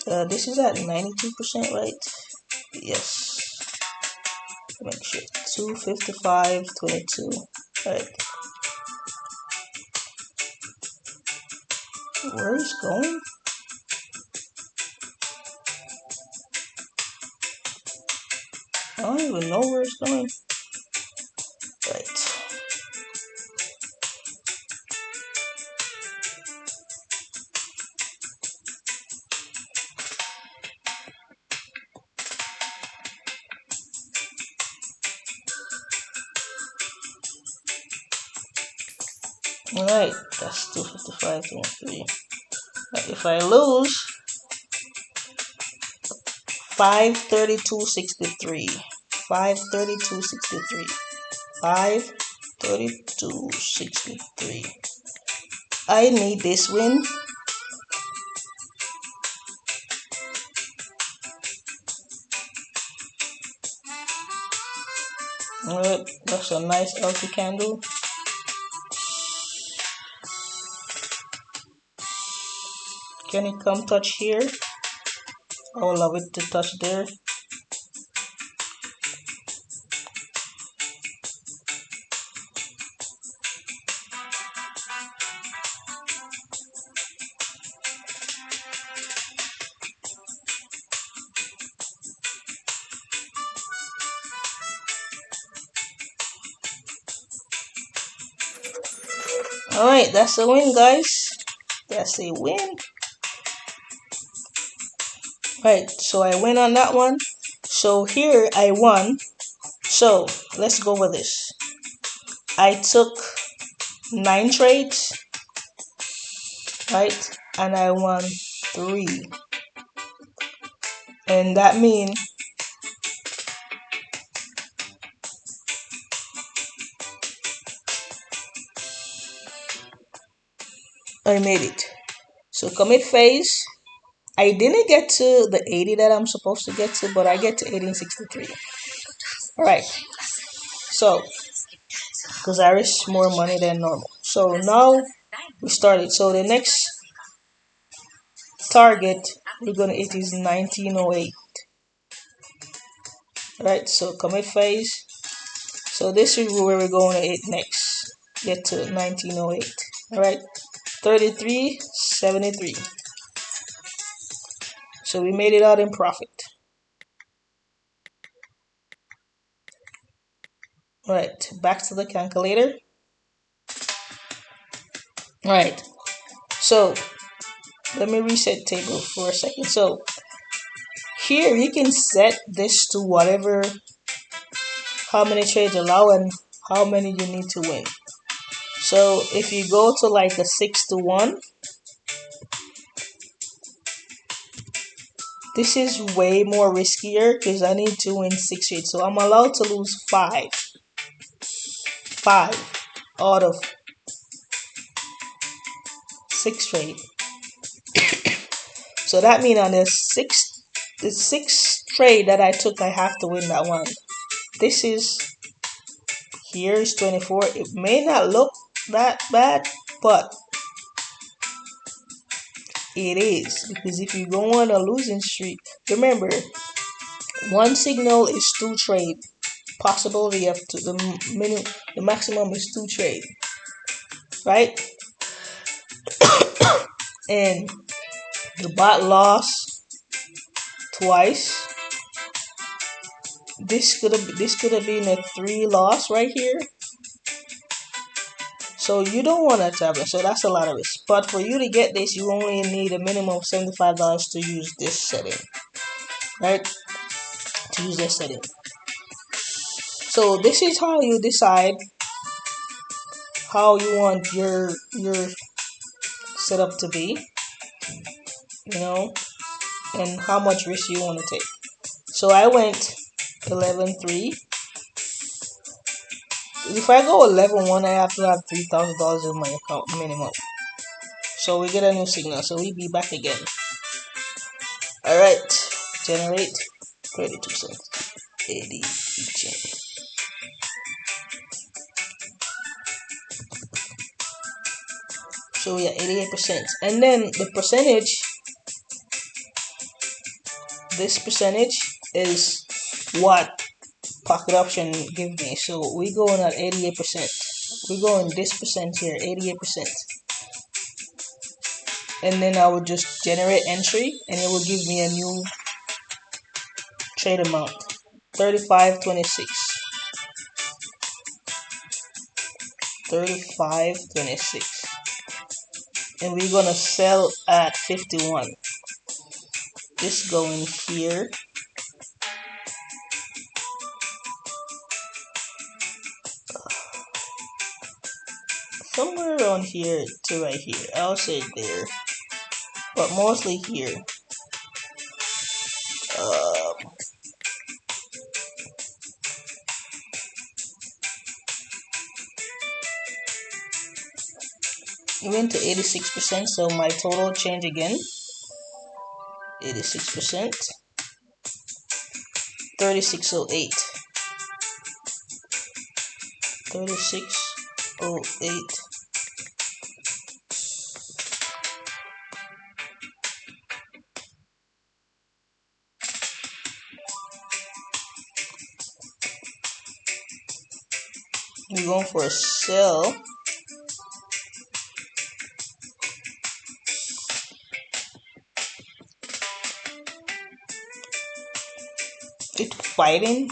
And this is at 92%, right? Yes. Make sure 255.22. Alright. Where is going? I don't even know where it's going. Right. Alright, that's 255.23. If I lose, 532.63. 532.63. 532.63. I need this win. Alright, that's a nice healthy candle. Can it come touch here? I would love it to touch there. Alright, that's a win, guys. That's a win. Right, so I win on that one. So here I won. So let's go with this. I took 9 trades, right? And I won 3. And that means I made it. So commit phase. I didn't get to the 80 that I'm supposed to get to, but I get to 1863. Alright. So, because I risk more money than normal. So now we started. So the next target we're gonna hit is 1908. Right, so commit phase. So this is where we're going to hit next. Get to 1908. Alright, 33.73. So we made it out in profit. Alright, back to the calculator. Alright, so let me reset table for a second. So here you can set this to whatever, how many trades allow and how many you need to win. So if you go to like a 6-1, this is way more riskier because I need to win 6 trades. So I'm allowed to lose 5 out of 6 trades. So that means on the sixth trade that I took, I have to win that one. This is, here is 24. It may not look that bad, but it is, because if you go on a losing streak, remember, one signal is 2 trade. Possibility of the maximum is 2 trade, right? And the bot lost twice. This could have been a 3 loss right here. So you don't want to tap it. So that's a lot of risk. But for you to get this, you only need a minimum of $75 to use this setting, right? To use this setting. So this is how you decide how you want your setup to be, and how much risk you want to take. So I went 11-3. If I go 11-1, I have to have $3,000 in my account minimum. So we get a new signal. So we be back again. Alright, generate 32 cents. 80 each. So we are 88%. And then the percentage, this percentage is what pocket option give me. So we going at 88%. We going this percent here, 88%. And then I would just generate entry and it will give me a new trade amount. 35.26. 35.26. And we're gonna sell at 51. This going here. Somewhere around here to right here. I'll say there. But mostly here. It went to 86%, so my total change again. 86%. 3608. 3608. We're going for a sell. It's fighting.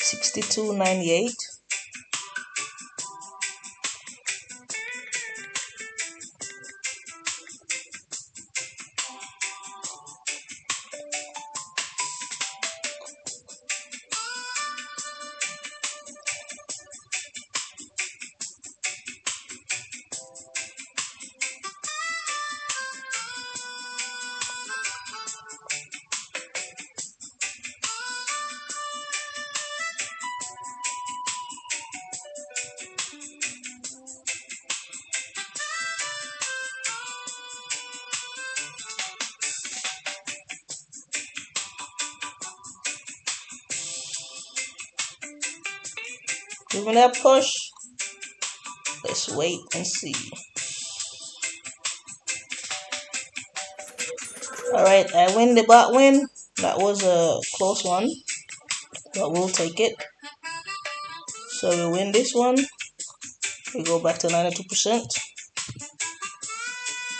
$62.98. Giving that push. Let's wait and see. Alright, I win the bot win. That was a close one, but we'll take it. So we win this one. We go back to 92%.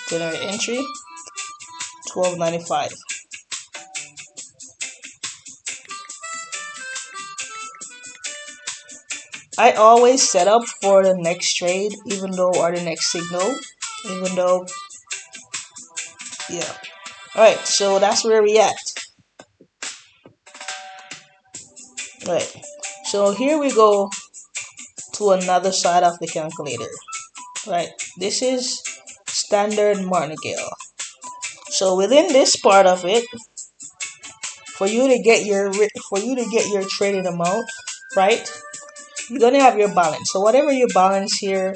Generate entry. $12.95. I always set up for the next trade, even though, or the next signal, even though, yeah. Alright, so that's where we at. Alright, so here we go to another side of the calculator. Right, this is standard martingale. So within this part of it, for you to get your trading amount, right, you're gonna have your balance. So whatever your balance here,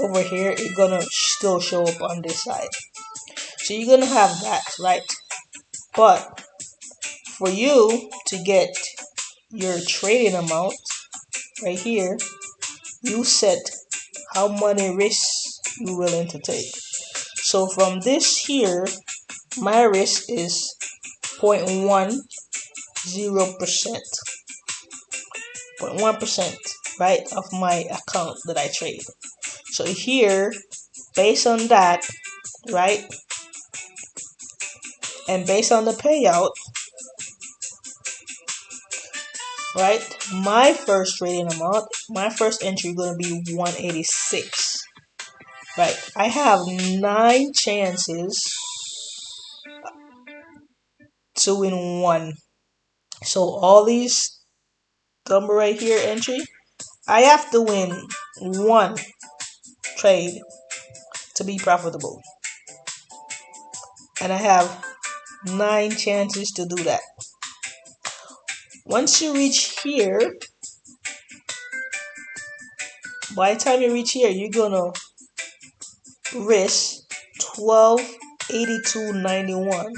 over here, it's gonna still show up on this side. So you're gonna have that, right? But for you to get your trading amount right here, you set how many risks you're willing to take. So from this here, my risk is 0.10%. 0.1%, right, of my account that I trade. So here, based on that, right, and based on the payout, right, my first trading amount, my first entry is going to be 186. Right, I have 9 chances to win 1. So all these number right here entry, I have to win 1 trade to be profitable. And I have 9 chances to do that. Once you reach here, by the time you reach here, you're gonna risk 1282.91.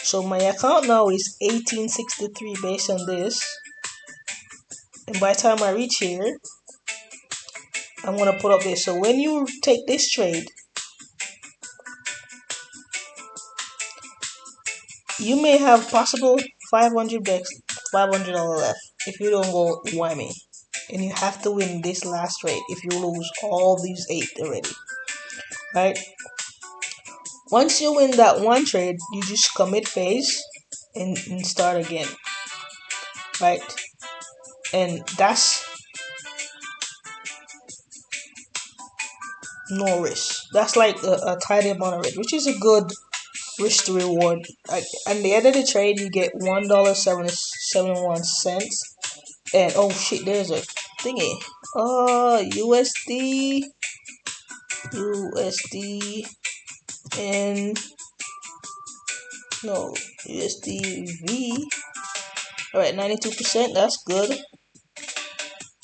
So my account now is 1863 based on this. And by the time I reach here, I'm gonna put up this. So when you take this trade, you may have possible $500 left if you don't go whammy. And you have to win this last trade if you lose all these 8 already. Right? Once you win that one trade, you just commit phase and start again. Right? And that's no risk. That's like a tidy amount of risk, which is a good risk to reward. At the end of the trade, you get $1.71. And oh shit, there's a thingy. USD, and No, USDV. Alright, 92%, that's good.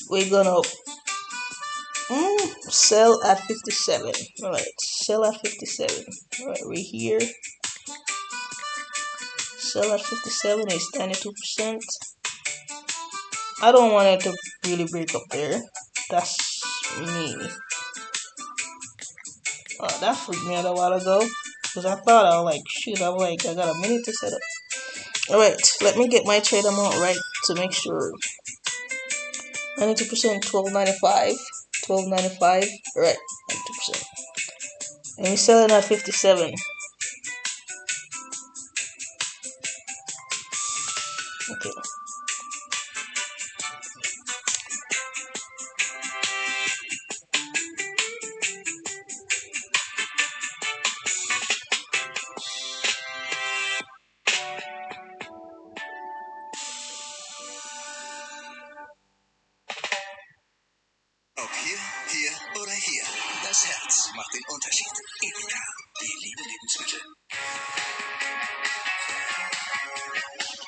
We're gonna sell at 57. Alright, sell at 57. Alright, we're here. Sell at 57 is 92%. I don't want it to really break up there. That's me. That freaked me out a while ago. Because I thought I was like, shoot, I'm like, I got a minute to set up. Alright, let me get my trade amount right to make sure. 92%, 12.95. 12.95. Alright, 92%. And we're selling at 57. Okay. Ob hier, hier oder hier. Das Herz macht den Unterschied. Edeka, die Liebe Lebensmittel.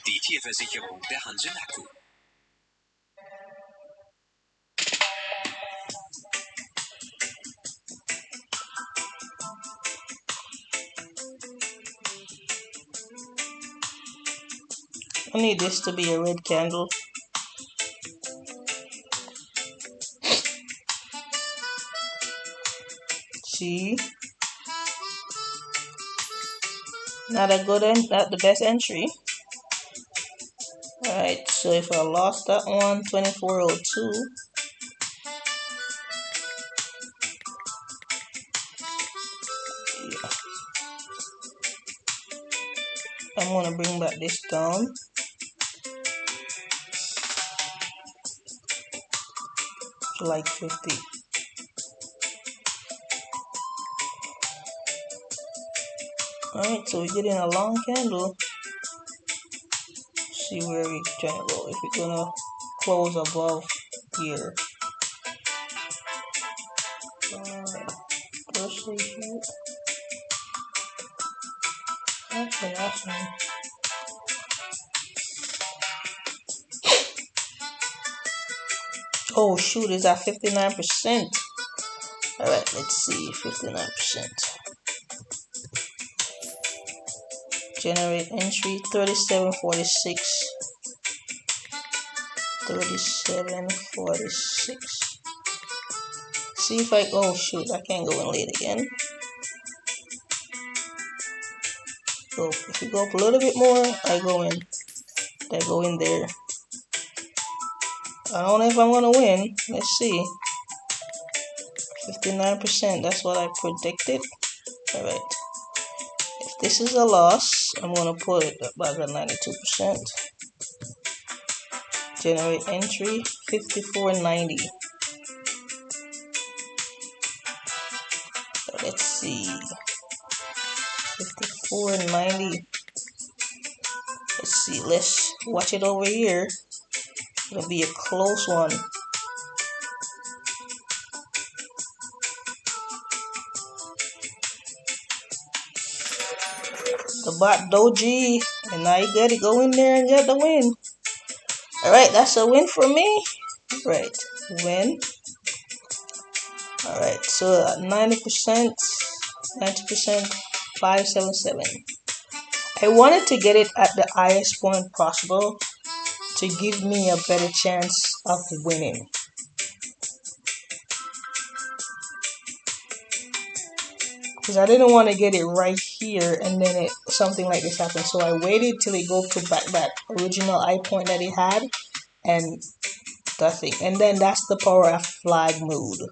Die Tierversicherung der Hansel-Akku. I need this to be a red candle. See? Not a good end, not the best entry. Alright, so if I lost that one, 2402. Yeah. I'm gonna bring back this down. To like 50. Alright, so we're getting a long candle. See where we're trying to go. If we're gonna close above here. Grocery here. Actually, awesome. Oh shoot, it's at 59%. Alright, let's see. 59%. Generate entry 3746. 3746. See if I, oh shoot, I can't go in late again. So if you go up a little bit more, I go in there. I don't know if I'm gonna win. Let's see. 59%, that's what I predicted. Alright. If this is a loss, I'm gonna put it back at 92%. Generate entry 5490. Let's see. 5490. Let's see. Let's watch it over here. It'll be a close one. The bot doji, and now you gotta go in there and get the win. Alright, that's a win for me. Right, win. Alright, so 90%, 90%, 577. I wanted to get it at the highest point possible to give me a better chance of winning. Because I didn't want to get it right here and then something like this happened. So I waited till it go to back that original high point that it had, and that thing. And then that's the power of flag mode.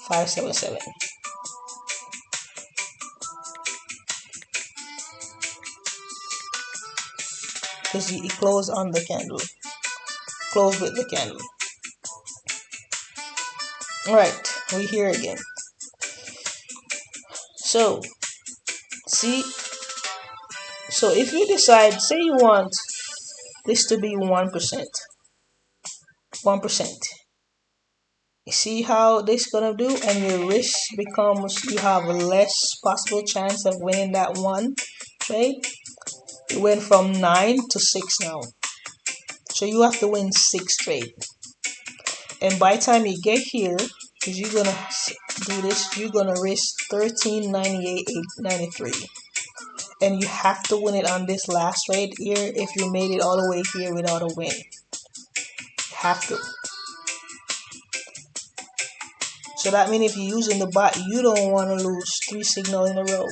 577. Because he closed on the candle. Close with the candle. Alright, we're here again. So, see, so if you decide, say you want this to be 1%, You see how this gonna do, and your risk becomes, you have a less possible chance of winning that one trade. It went from 9 to 6 now, so you have to win 6 trades. And by the time you get here, because you're gonna do this, you're gonna risk 13.98.93, and you have to win it on this last trade here. If you made it all the way here without a win, you have to. So that means if you're using the bot, you don't want to lose 3 signals in a row.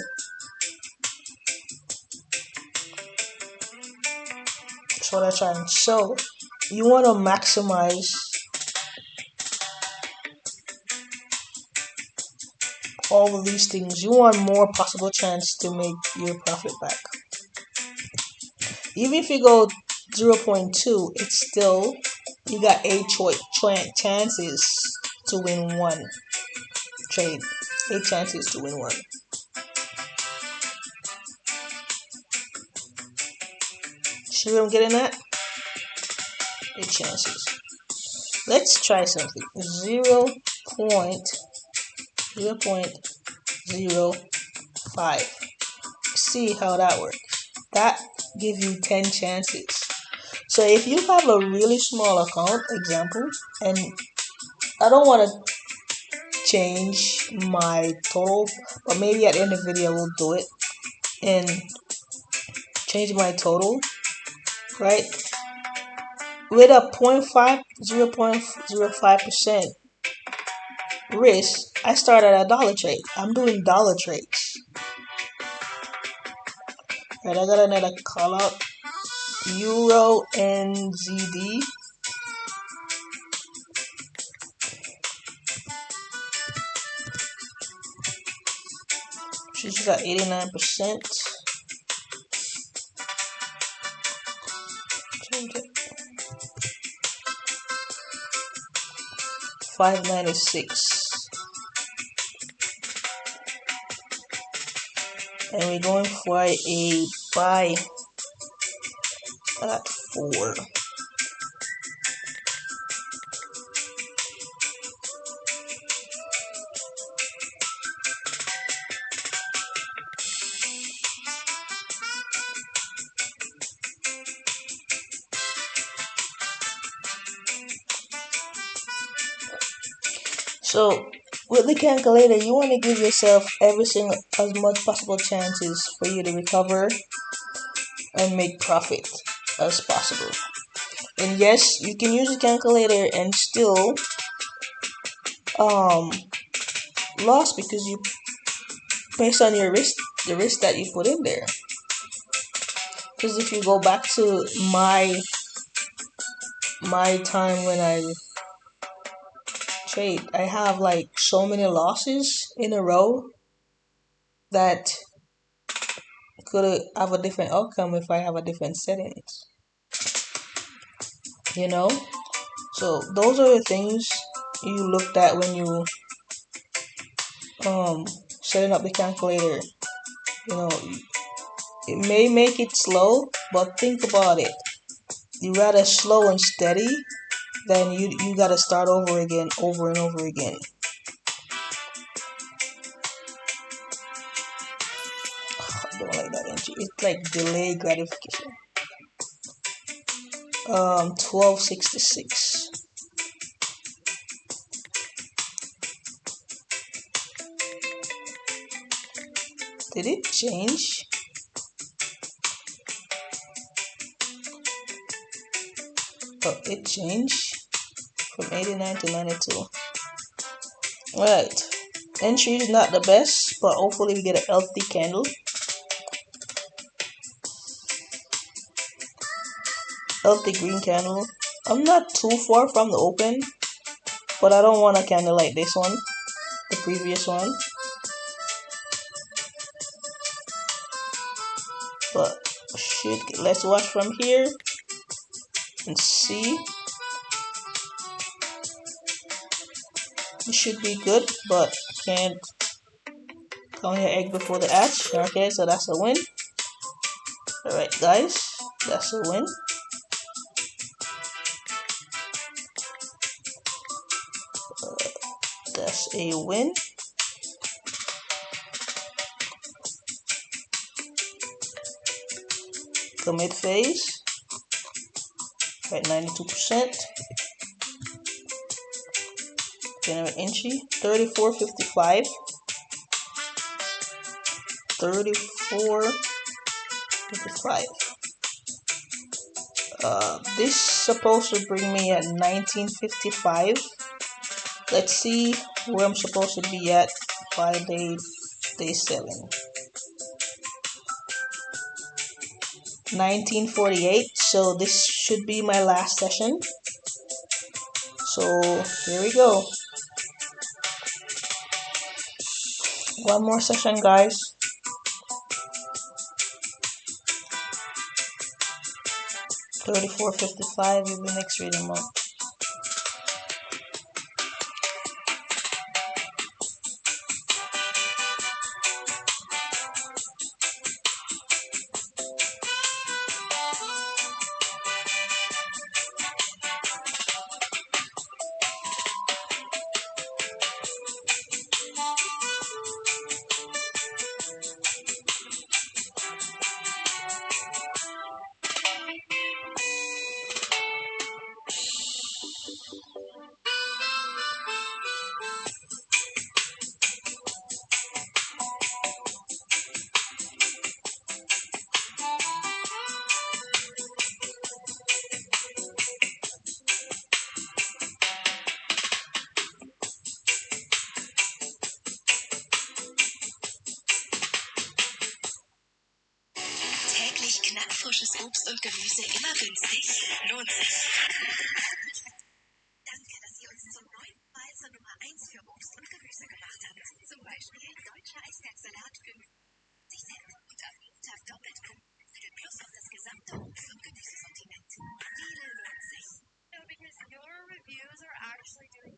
That's what I'm trying. So you want to maximize all of these things. You want more possible chance to make your profit back. Even if you go 0.2, it's still, you got 8 chances to win one trade. 8 chances to win one. See what I'm getting at? 8 chances. Let's try something. 0.05. See how that works. That gives you 10 chances. So if you have a really small account, example, and I don't want to change my total, but maybe at the end of the video we'll do it and change my total, right? With a 0.05% risk, I start at a dollar trade. I'm doing dollar trades. Right, I got another call out. Euro NZD. She's got 89%. Change it. 596. And we're going for a buy at 4. So with the calculator, you want to give yourself as much possible chances for you to recover and make profit as possible. And yes, you can use the calculator and still lost because you, based on your risk, the risk that you put in there. Because if you go back to my time when I trade, I have like so many losses in a row that could have a different outcome if I have a different settings. You know, so those are the things you looked at when you setting up the calculator. You know, it may make it slow, but think about it. You rather slow and steady than you gotta start over again, over and over again. I don't like that entry. It's like delayed gratification. 1266. Did it change? Oh, it changed from 89 to 92. Alright. Entry is not the best, but hopefully we get a healthy candle. Healthy green candle. I'm not too far from the open, but I don't want a candle like this one, the previous one. But shit, let's watch from here and see. It should be good, but can't count your egg before the hatch. Okay, so that's a win. Alright guys, that's a win. is a win. Commit phase at 92%. Generate entry 34.55. 34.55. This supposed to bring me at 19.55. Let's see where I'm supposed to be at by day 7. 1948. So this should be my last session. So here we go. One more session, guys. $34.55 is the next reading month. Täglich knackfrisches Obst und Gemüse immer günstig? Lohnt sich. Danke, dass Sie uns zum neuen Mal zur Nummer 1 für Obst und Gemüse gemacht haben. Zum Beispiel deutscher Eisbergsalat für 50 Cent und am Montag doppelt plus auf das gesamte Obst- und Gemüsesortiment. Viele lohnt sich. No, because your reviews are actually doing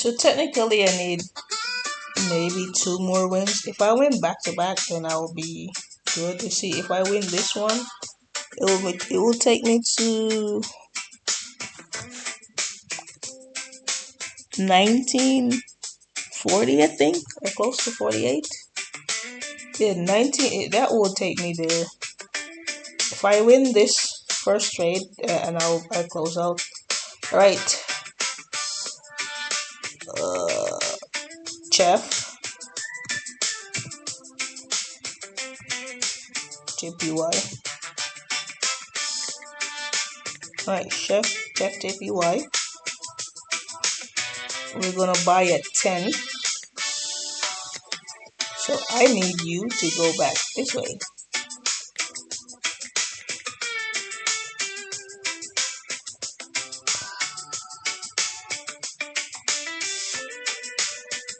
So technically I need maybe 2 more wins. If I win back to back, then I will be good. You see, if I win this one, it will take me to 1940, I think, or close to 48. Yeah, 19. That will take me there. If I win this first trade, and I'll close out. All right. Chef. JPY. Alright, Chef JPY. We're gonna buy at 10. So I need you to go back this way.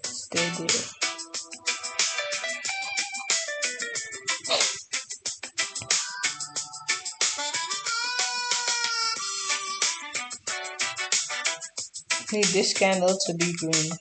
Stay there. Need this candle to be green.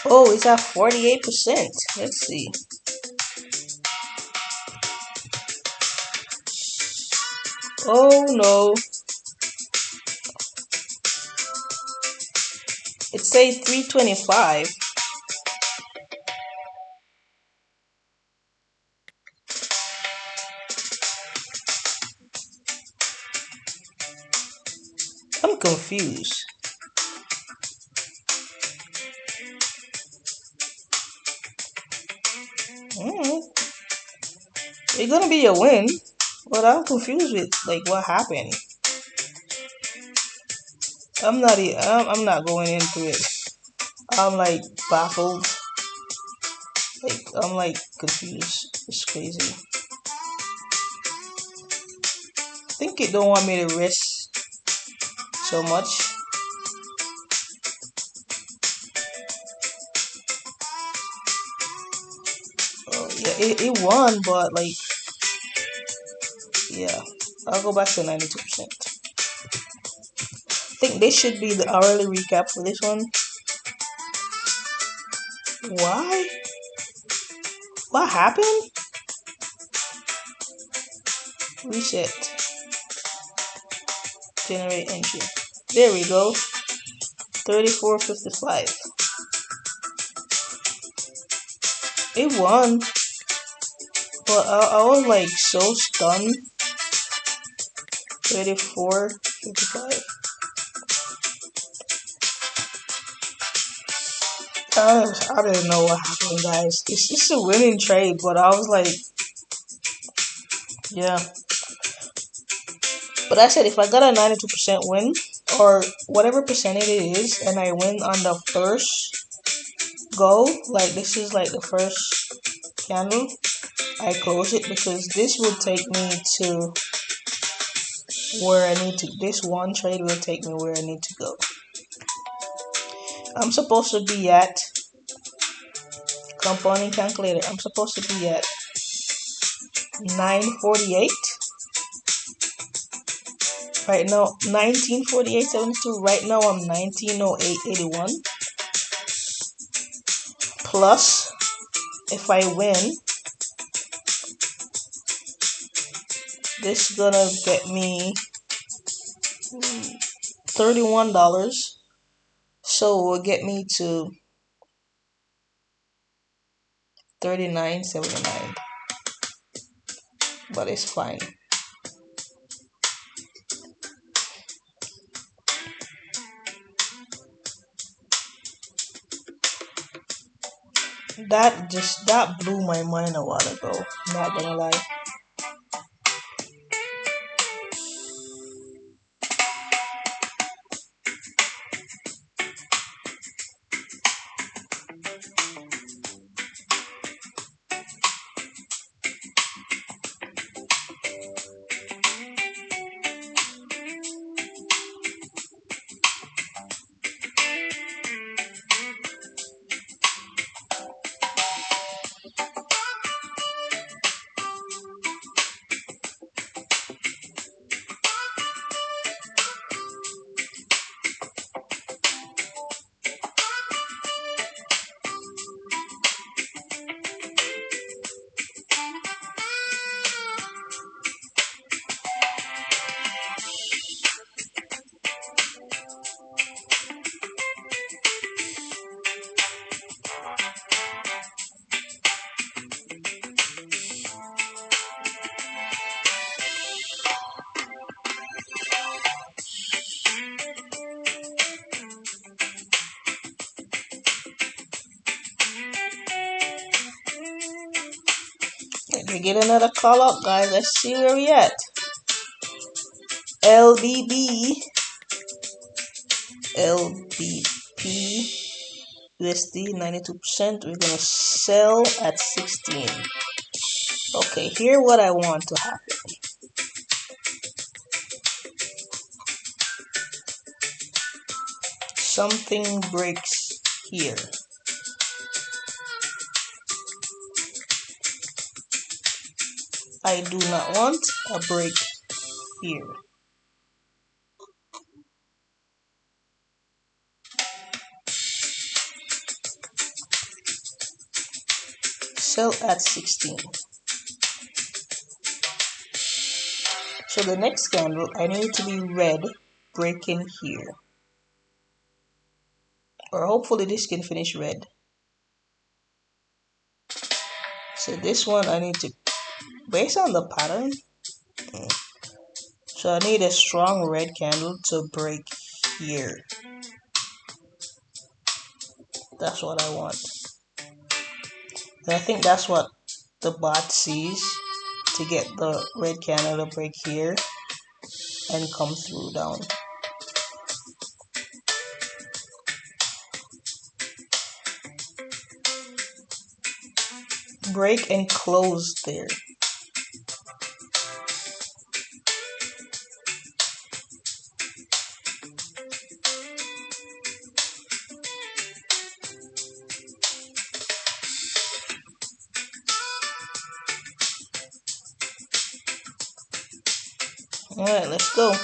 Oh, it's at 48%. Let's see. Oh no. It says 325. I'm confused. It's gonna be a win, but I'm confused with like what happened. I'm not going into it. I'm like baffled. Like I'm like confused. It's crazy. I think it don't want me to risk so much. Oh yeah, it won, but like yeah, I'll go back to 92%. I think this should be the hourly recap for this one. Why? What happened? Reset. Generate entry. There we go. 34.55. It won, but I was like so stunned. 34.55. I didn't know what happened, guys. It's just a winning trade, but I was like, yeah. But I said if I got a 92% win, or whatever percentage it is, and I win on the first go, like this is like the first candle, I close it because this will take me to where I need to. This one trade will take me where I need to go. I'm supposed to be at compounding calculator. I'm supposed to be at 948 right now. 1948.72. Right now I'm 1908.81. Plus, if I win, this is gonna get me $31. So it will get me to 39.79. But it's fine. That blew my mind a while ago. Not gonna lie. Let me get another call up, guys. Let's see where we at. LBB, LBP, USD 92%. We're gonna sell at 16. Okay, here what I want to happen. Something breaks here. I do not want a break here. Sell at 16. So the next candle, I need it to be red, breaking here. Or hopefully this can finish red. So this one I need to, based on the pattern, so I need a strong red candle to break here. That's what I want. And I think that's what the bot sees to get the red candle to break here and come through down. Break and close there. Alright, let's go.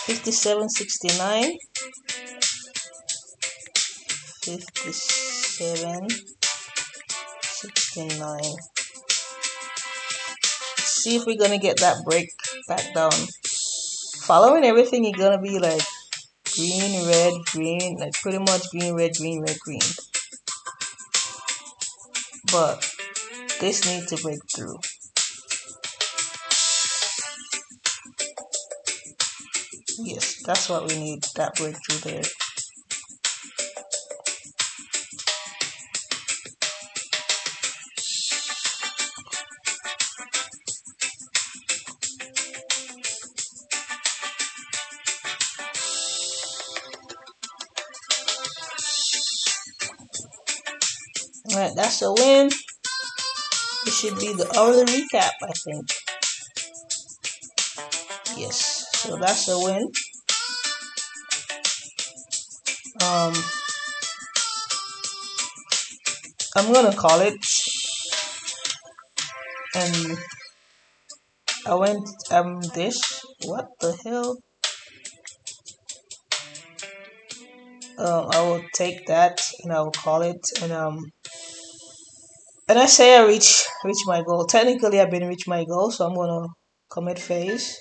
$57.69. 57.69. See if we're gonna get that break back down. Following everything, you're gonna be like green, red, green, like pretty much green, red, green, red, green. But this needs to break through. Yes, that's what we need, that breakthrough there. Alright, that's a win. This should be the hourly recap, I think. Yes, so that's a win. I'm gonna call it. And I went this. What the hell? I will take that and I will call it, and I say I reach my goal. Technically I've been reached my goal, so I'm gonna commit phase.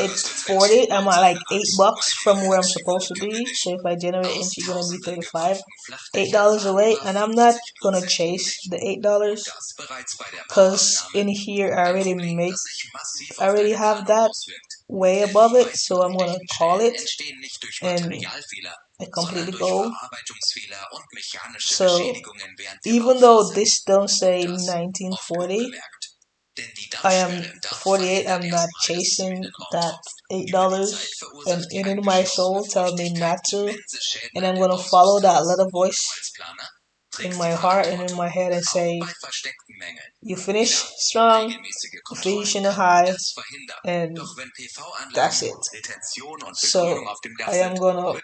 It's 40. I'm at like $8 from where I'm supposed to be. So if I generate entry, gonna be 35. $8 away, and I'm not gonna chase the $8 because in here I already have that way above it. So I'm gonna call it and I completely go. So even though this don't say 1940, I am 48. I'm not chasing that $8, and in my soul tell me not to, and I'm gonna follow that little voice in my heart and in my head and say, you finish strong, you finish in a high, and that's it. So I am gonna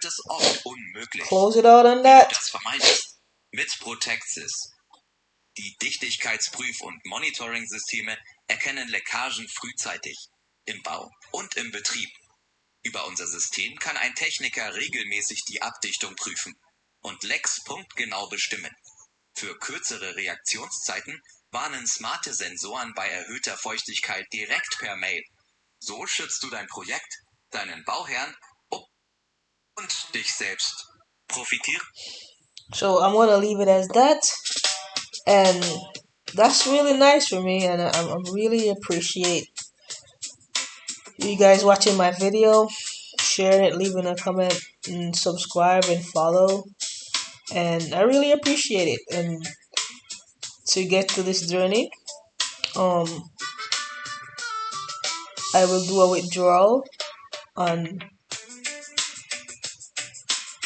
close it out on that. Mit Protexis. Die Dichtigkeitsprüf- und Monitoring-Systeme erkennen Leckagen frühzeitig, im Bau und im Betrieb. Über unser System kann ein Techniker regelmäßig die Abdichtung prüfen und Lecks punktgenau bestimmen. Für kürzere Reaktionszeiten warnen smarte Sensoren bei erhöhter Feuchtigkeit direkt per Mail. So schützt du dein Projekt, deinen Bauherrn und dich selbst. Profitier. So I'm gonna leave it as that, and that's really nice for me, and I really appreciate you guys watching my video, sharing it, leaving a comment, and subscribe and follow, and I really appreciate it. And to get to this journey, I will do a withdrawal on,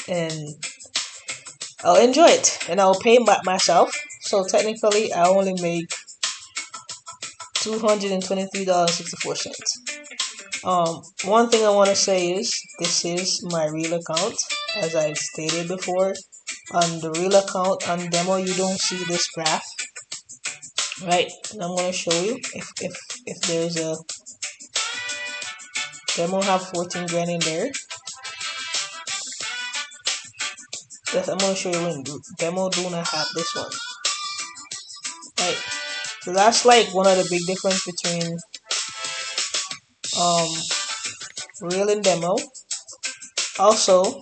and I'll enjoy it, and I'll pay myself. So technically, I only make $223.64. One thing I want to say is this is my real account, as I stated before. On the real account on demo, you don't see this graph, right? And I'm gonna show you if there's a demo have 14 grand in there. I'm gonna show you when demo do not have this one, right? So that's like one of the big difference between real and demo. Also,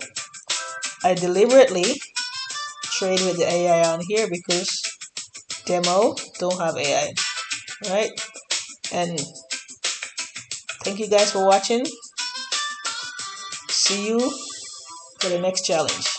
I deliberately trade with the AI on here because demo don't have AI, right? And thank you guys for watching. See you for the next challenge.